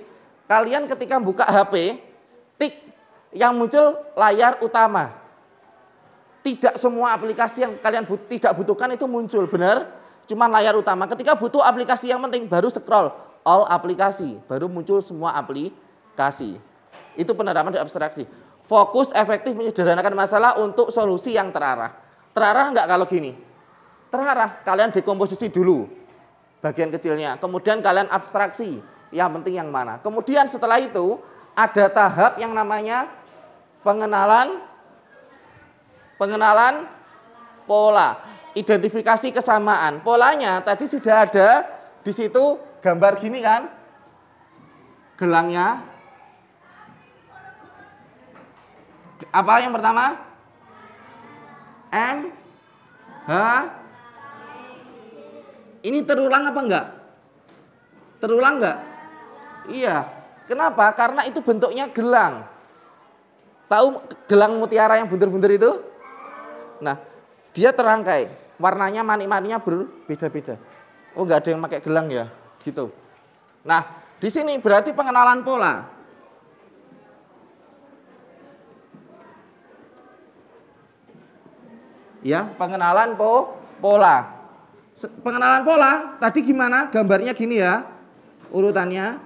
Kalian ketika buka HP, tik, yang muncul layar utama. Tidak semua aplikasi yang kalian tidak butuhkan itu muncul, benar? Cuman layar utama. Ketika butuh aplikasi yang penting, baru scroll all aplikasi, baru muncul semua aplikasi. Itu penerapan di abstraksi. Fokus efektif menyederhanakan masalah untuk solusi yang terarah. Terarah enggak kalau gini? Terarah, kalian dekomposisi dulu bagian kecilnya. Kemudian kalian abstraksi, yang penting yang mana. Kemudian setelah itu ada tahap yang namanya pengenalan pola. Identifikasi kesamaan. Polanya tadi sudah ada di situ gambar gini kan? Gelangnya. Apa yang pertama? M, H. Ini terulang apa enggak? Terulang enggak? Iya. Kenapa? Karena itu bentuknya gelang. Tahu gelang mutiara yang buntir-buntir itu? Nah, dia terangkai. Warnanya manik-maniknya berbeda-beda. Oh, enggak ada yang pakai gelang ya? Gitu. Nah, di sini berarti pengenalan pola. Ya, pengenalan pola. Pengenalan pola tadi gimana? Gambarnya gini ya. Urutannya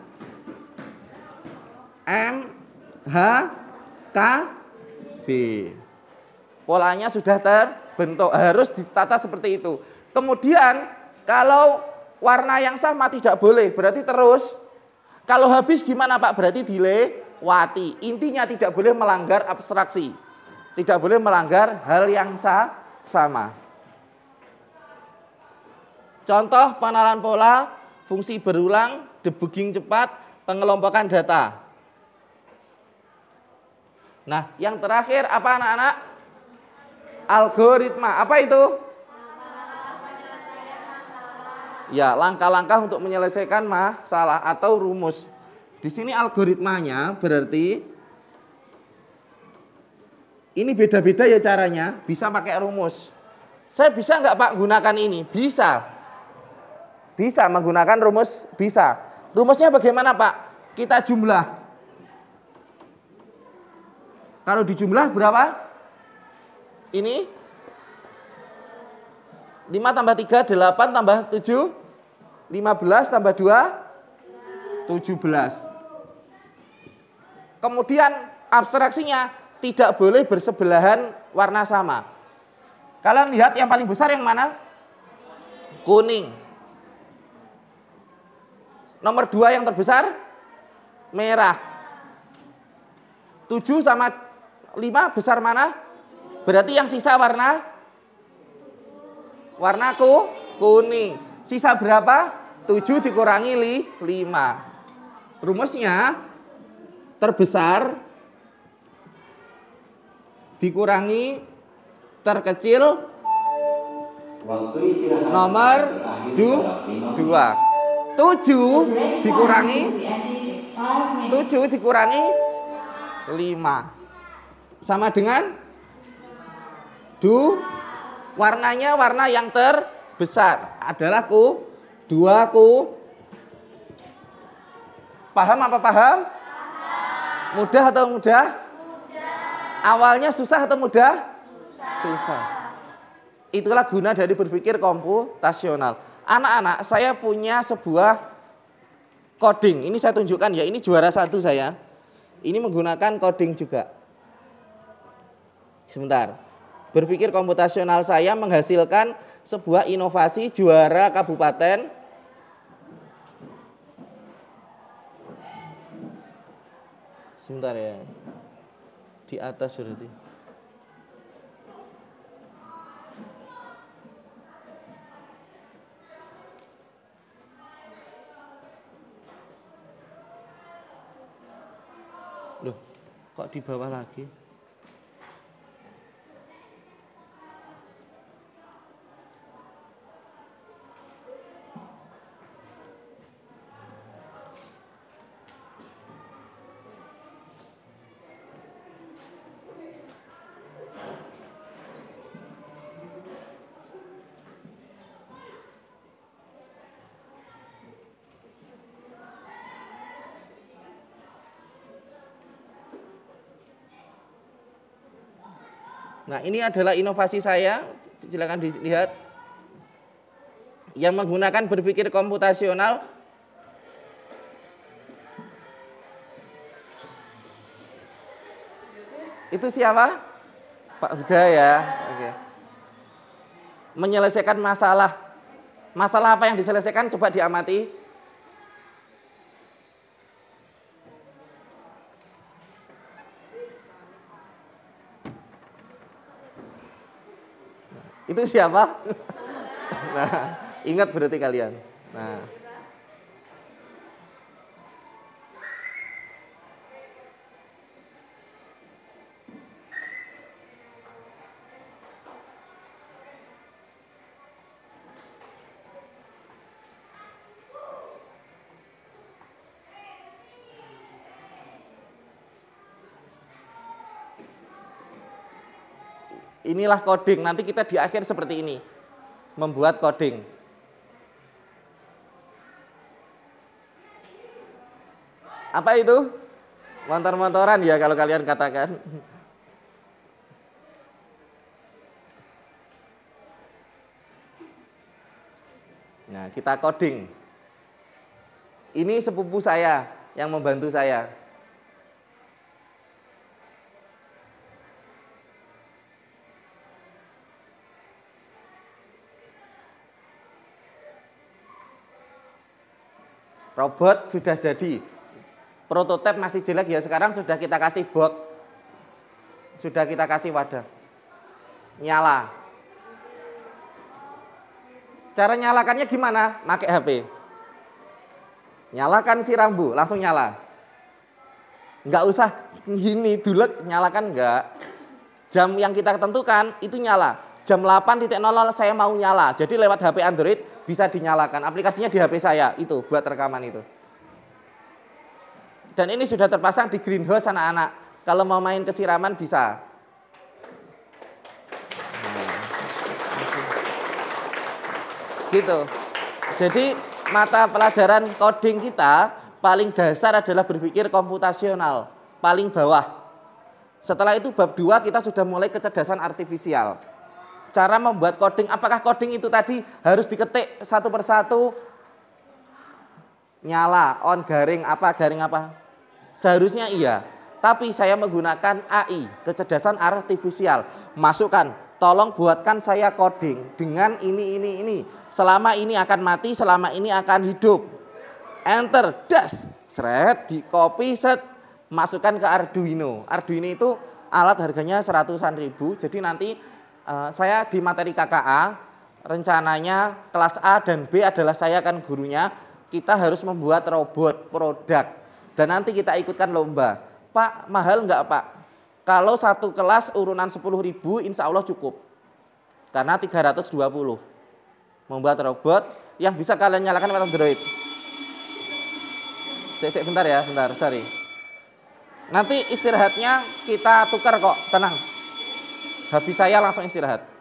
M, H, K, B. Polanya sudah terbentuk, harus ditata seperti itu. Kemudian kalau warna yang sama tidak boleh, berarti terus. Kalau habis gimana Pak? Berarti dilewati. Intinya tidak boleh melanggar abstraksi. Tidak boleh melanggar hal yang sama. Contoh pengenalan pola, fungsi berulang, debugging cepat, pengelompokan data. Nah, yang terakhir apa anak-anak? Algoritma. Apa itu? Ya, langkah-langkah untuk menyelesaikan masalah atau rumus. Di sini algoritmanya berarti ini beda-beda ya caranya. Bisa pakai rumus. Saya bisa nggak Pak gunakan ini? Bisa. Bisa menggunakan rumus, bisa. Rumusnya bagaimana Pak? Kita jumlah. Kalau dijumlah berapa? Ini 5 tambah 3, 8 tambah 7, 15 tambah 2, 17. Kemudian abstraksinya tidak boleh bersebelahan warna sama. Kalian lihat yang paling besar yang mana? Kuning. Nomor 2 yang terbesar merah. 7 sama 5 besar mana? Berarti yang sisa warna kuning. Sisa berapa? 7 dikurangi 5. Rumusnya terbesar dikurangi terkecil Waktu istirahat nomor 2. 7 dikurangi 5 sama dengan warnanya warna yang terbesar adalah 2. Paham apa paham? Mudah atau mudah? Awalnya susah atau mudah? Susah. Itulah guna dari berpikir komputasional. Anak-anak, saya punya sebuah coding. Ini saya tunjukkan ya, ini juara 1 saya. Ini menggunakan coding juga. Sebentar. Berpikir komputasional saya menghasilkan sebuah inovasi juara kabupaten. Sebentar ya. Di atas berarti. Loh, kok di bawah lagi? Nah, ini adalah inovasi saya, silakan dilihat. Yang menggunakan berpikir komputasional. Itu siapa? Pak Huda ya. Oke. Menyelesaikan masalah. Masalah apa yang diselesaikan? Coba diamati. Itu siapa? Nah, ingat berarti kalian. Nah, inilah coding. Nanti kita di akhir seperti ini. Membuat coding. Apa itu? Motor-motoran ya kalau kalian katakan. Nah, kita coding. Ini sepupu saya yang membantu saya. Robot sudah jadi. Prototipe masih jelek ya, sekarang sudah kita kasih box. Sudah kita kasih wadah. Nyala. Cara nyalakannya gimana? Pakai HP. Nyalakan si rambu, langsung nyala. Enggak usah gini dulek, nyalakan enggak. Jam yang kita tentukan itu nyala. Jam 8.00 saya mau nyala. Jadi lewat HP Android bisa dinyalakan. Aplikasinya di HP saya itu buat rekaman itu. Dan ini sudah terpasang di greenhouse anak-anak. Kalau mau main kesiraman bisa. Gitu. Jadi mata pelajaran coding kita paling dasar adalah berpikir komputasional, paling bawah. Setelah itu bab 2 kita sudah mulai kecerdasan artifisial. Cara membuat coding, apakah coding itu tadi harus diketik satu persatu? Nyala, on, garing apa? Seharusnya iya. Tapi saya menggunakan AI, kecerdasan artifisial. Masukkan, tolong buatkan saya coding dengan ini. Selama ini akan mati, selama ini akan hidup. Enter, das, seret, di copy, seret, masukkan ke Arduino. Arduino itu alat harganya 100-an ribu. Jadi nanti saya di materi KKA, rencananya kelas A dan B adalah saya kan gurunya. Kita harus membuat robot produk. Dan nanti kita ikutkan lomba. Pak, mahal enggak Pak? Kalau satu kelas urunan 10.000 insya Allah cukup. Karena 320. Membuat robot yang bisa kalian nyalakan lewat Android. Bentar ya, sorry. Nanti istirahatnya kita tukar kok, tenang. Habis saya langsung istirahat.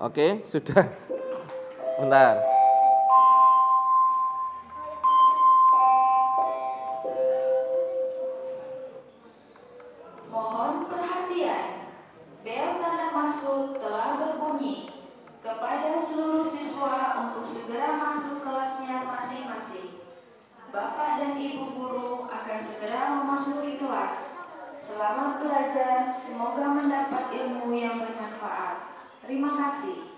Oke, sudah. Bentar. Mohon perhatian. Bel tanda masuk telah berbunyi. Kepada seluruh siswa untuk segera masuk kelasnya masing-masing. Bapak dan Ibu guru akan segera memasuki kelas. Selamat belajar, semoga mendapat ilmu yang bermanfaat. Terima kasih.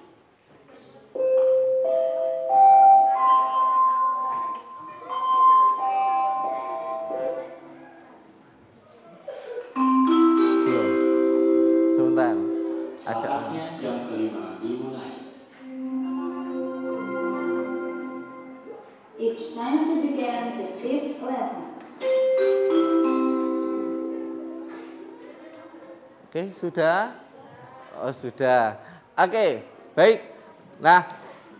Sebentar. Saatnya jam kelima dimulai. It's time to begin the 5th lesson. Oke, sudah? Oh, sudah. Oke, baik. Nah,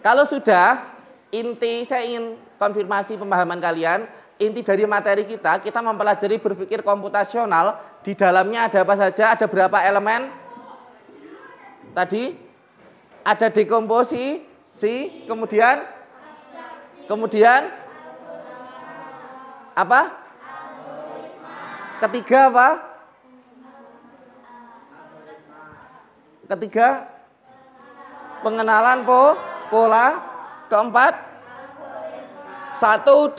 kalau sudah, inti saya ingin konfirmasi pemahaman kalian. Inti dari materi kita mempelajari berpikir komputasional. Di dalamnya ada apa saja? Ada berapa elemen? Tadi ada dekomposisi, kemudian Apa? Ketiga apa? Ketiga, pengenalan pola. Keempat, 1, 2,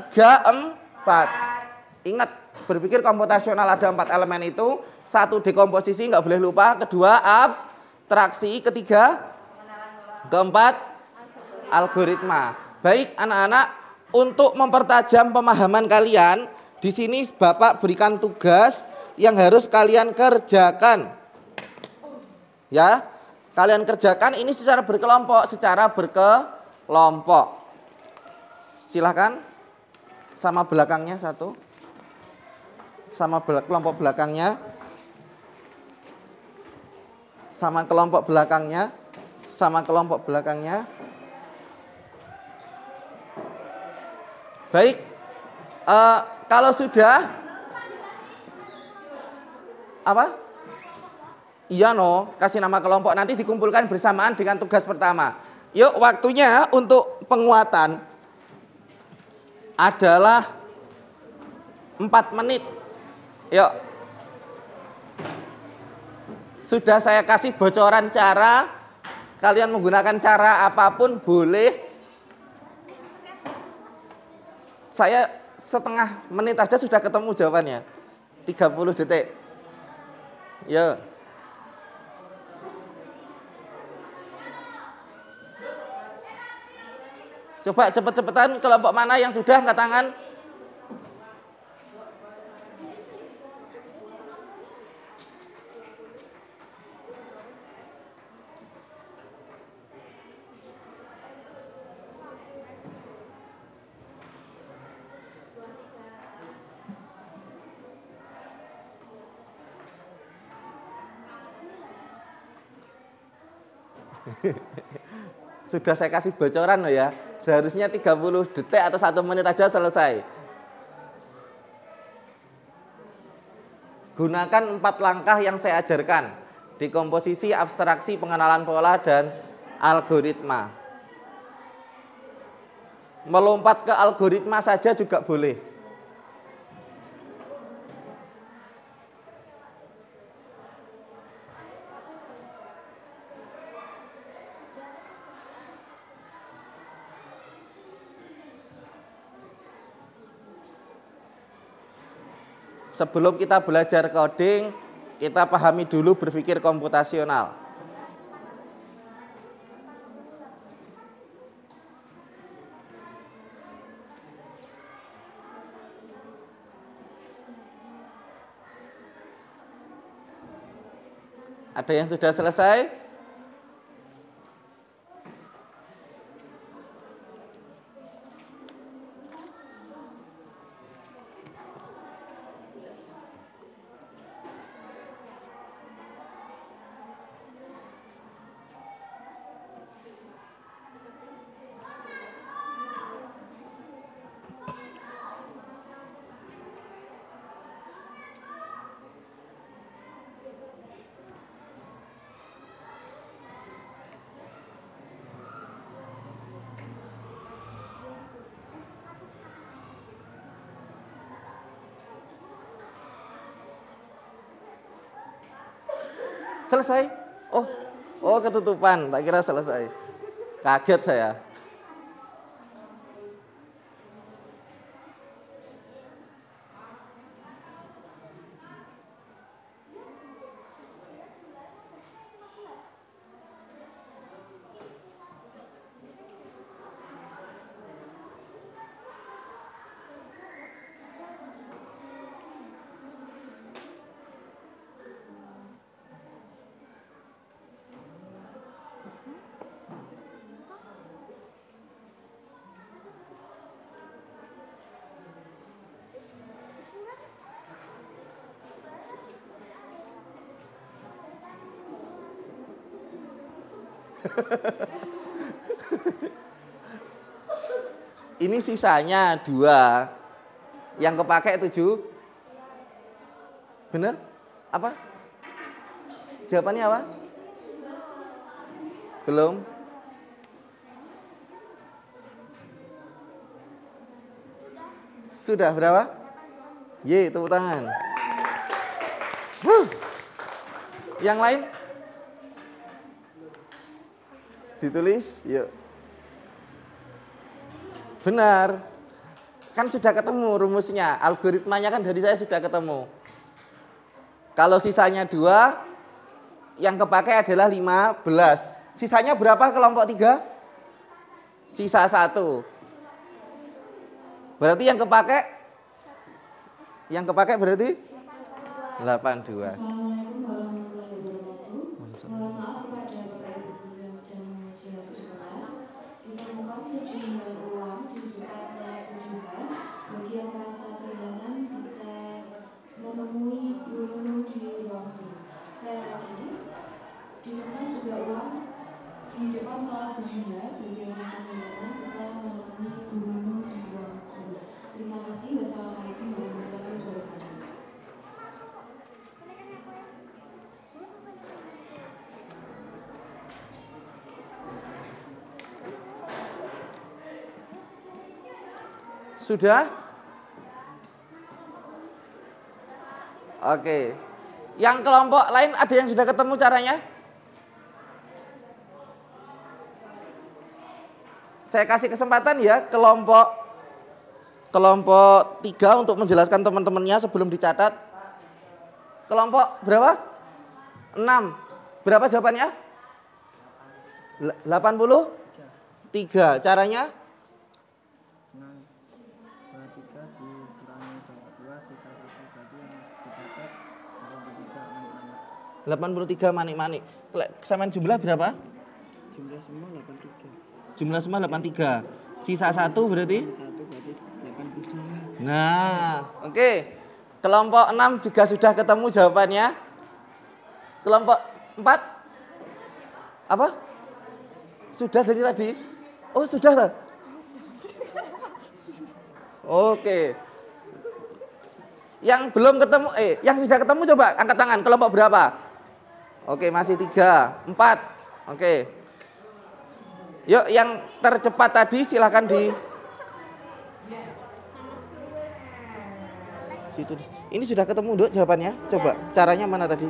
3, 4. Ingat, berpikir komputasional ada 4 elemen itu. 1, dekomposisi, nggak boleh lupa. Kedua, abstraksi. Ketiga, keempat, algoritma. Baik anak-anak, untuk mempertajam pemahaman kalian, di sini Bapak berikan tugas yang harus kalian kerjakan. Ya, kalian kerjakan ini secara berkelompok, Silahkan, sama belakangnya satu, sama kelompok belakangnya, sama kelompok belakangnya, sama kelompok belakangnya. Baik, kalau sudah, apa? Iya kasih nama kelompok, nanti dikumpulkan bersamaan dengan tugas pertama. Yuk, waktunya untuk penguatan adalah 4 menit. Yuk. Sudah saya kasih bocoran cara, kalian menggunakan cara apapun boleh. Saya setengah menit aja sudah ketemu jawabannya. 30 detik. Yuk. Coba cepet-cepetan, kelompok mana yang sudah angkat tangan? Sudah saya kasih bocoran loh ya. Seharusnya 30 detik atau 1 menit aja selesai. Gunakan 4 langkah yang saya ajarkan. Dekomposisi, abstraksi, pengenalan pola, dan algoritma. Melompat ke algoritma saja juga boleh. Sebelum kita belajar coding, kita pahami dulu berpikir komputasional. Ada yang sudah selesai? Selesai? Oh ketutupan, tak kira selesai. Kaget saya. Ini sisanya 2. Yang kepakai 7. Bener? Apa? Jawabannya apa? Belum? Sudah berapa? Ye, tepuk tangan. Yang lain? Ditulis, yuk. Benar. Kan sudah ketemu rumusnya, algoritmanya kan dari saya sudah ketemu. Kalau sisanya 2, yang kepakai adalah 15. Sisanya berapa kelompok 3? Sisa 1. Berarti yang kepakai berarti 82. Assalamualaikum warahmatullahi wabarakatuh. Mohon maaf kepada Bapak Ibu guru yang sedang mengaji hari 17. Ditemukan sejumlah uang di depan kelas 7H. Bagi yang merasa kehilangan bisa menemui Bu Nunung di ruang guru. Sekali lagi, ditemukan sejumlah uang di depan kelas 7H. Bagi yang merasa kehilangan bisa menemui Bu Nunung di ruang guru. Terima kasih. Wassalamualaikum warahmatullahi wabarakatuh. Sudah? Oke. Yang kelompok lain ada yang sudah ketemu caranya? Saya kasih kesempatan ya kelompok 3 untuk menjelaskan teman-temannya sebelum dicatat. Kelompok berapa? 6. Berapa jawabannya? 83. Caranya? 83 manik-manik. Kesamaan jumlah berapa? Jumlah semua 83. Sisa 1 berarti? Nah, oke. Kelompok 6 juga sudah ketemu jawabannya. Kelompok 4? Apa? Sudah dari tadi? Oh, sudah. Oke. Yang belum ketemu, yang sudah ketemu coba angkat tangan. Kelompok berapa? Oke, masih 3, 4. Oke. Yuk, yang tercepat tadi silakan ditulis. Ini sudah ketemu, Dok, jawabannya? Coba, caranya mana tadi?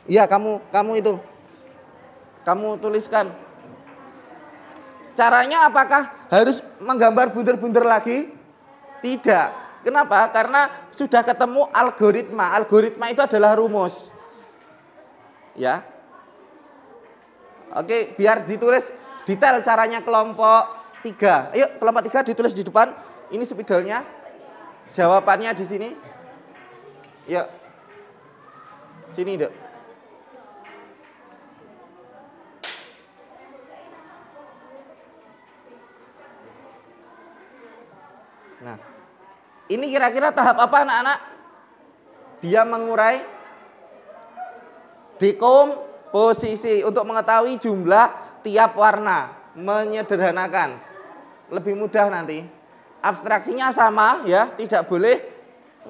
Iya, kamu itu. Kamu tuliskan. Caranya apakah harus menggambar bunder-bunder lagi? Tidak. Kenapa? Karena sudah ketemu algoritma. Algoritma itu adalah rumus. Ya. Oke, biar ditulis detail caranya kelompok 3. Ayo, kelompok 3 ditulis di depan. Ini spidolnya. Jawabannya di sini. Yuk. Sini, Dok. Nah, ini kira-kira tahap apa anak-anak? Dia mengurai dekomposisi untuk mengetahui jumlah tiap warna, menyederhanakan. Lebih mudah nanti. Abstraksinya sama ya, tidak boleh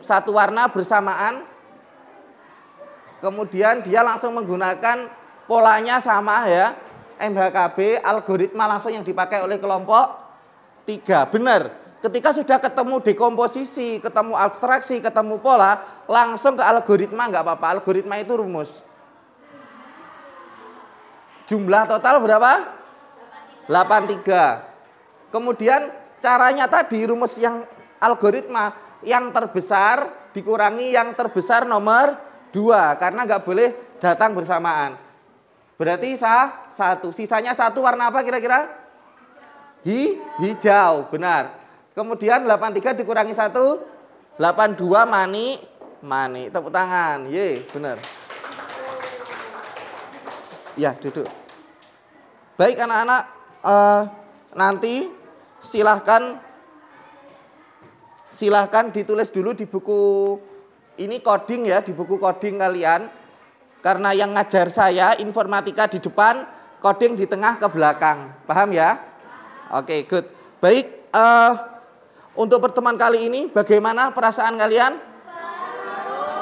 satu warna bersamaan. Kemudian dia langsung menggunakan polanya sama ya. MHKB, algoritma langsung yang dipakai oleh kelompok 3. Benar. Ketika sudah ketemu dekomposisi, ketemu abstraksi, ketemu pola, langsung ke algoritma nggak apa-apa. Algoritma itu rumus. Jumlah total berapa? 83. Kemudian caranya tadi rumus yang algoritma yang terbesar dikurangi yang terbesar nomor 2 karena nggak boleh datang bersamaan. Berarti sah 1. Sisanya 1 warna apa kira-kira? Hijau, benar. Kemudian 83 dikurangi 1, 82 manik. Tepuk tangan. Ye, benar. Ya, duduk. Baik anak-anak, nanti silahkan ditulis dulu di buku ini coding ya, di buku coding kalian. Karena yang ngajar saya informatika di depan, coding di tengah ke belakang. Paham ya? Oke, good. Baik, untuk pertemuan kali ini bagaimana perasaan kalian?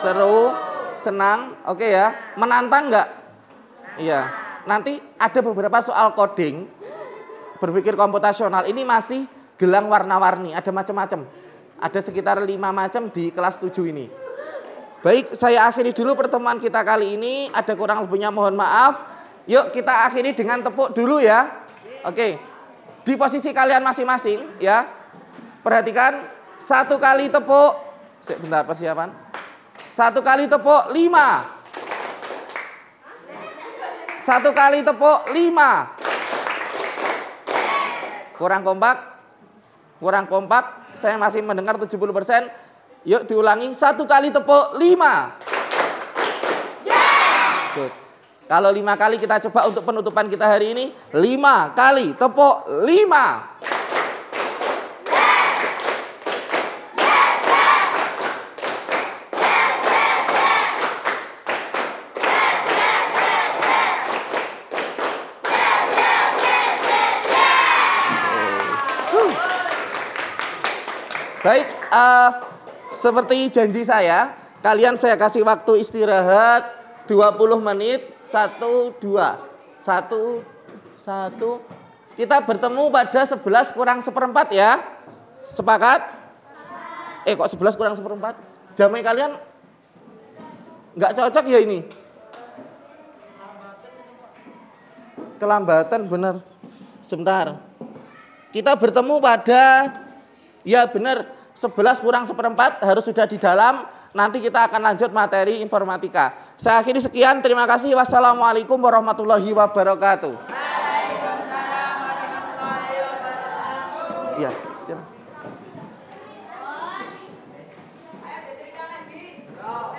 Seru, senang, oke ya. Menantang enggak? Iya. Nanti ada beberapa soal coding berpikir komputasional. Ini masih gelang warna-warni, ada macam-macam. Ada sekitar 5 macam di kelas 7 ini. Baik, saya akhiri dulu pertemuan kita kali ini. Ada kurang lebihnya mohon maaf. Yuk kita akhiri dengan tepuk dulu ya. Oke. Di posisi kalian masing-masing ya. Perhatikan, 1 kali tepuk. Bentar persiapan. 1 kali tepuk 5. 1 kali tepuk 5. Kurang kompak. Kurang kompak. Saya masih mendengar 70%. Yuk diulangi, 1 kali tepuk 5. Good. Kalau 5 kali kita coba untuk penutupan kita hari ini. 5 kali tepuk 5. Baik, seperti janji saya, kalian saya kasih waktu istirahat 20 menit, 1, 2, 1, 1. Kita bertemu pada 11 kurang seperempat ya. Sepakat? Kok 11 kurang seperempat? Jamnya kalian nggak cocok ya ini? Kelambatan bener. Sebentar. Kita bertemu pada, ya benar, 11 kurang seperempat harus sudah di dalam. Nanti kita akan lanjut materi informatika. Saya akhiri sekian. Terima kasih. Wassalamualaikum warahmatullahi wabarakatuh. Waalaikumsalam warahmatullahi wabarakatuh. Iya, silakan. Ayo,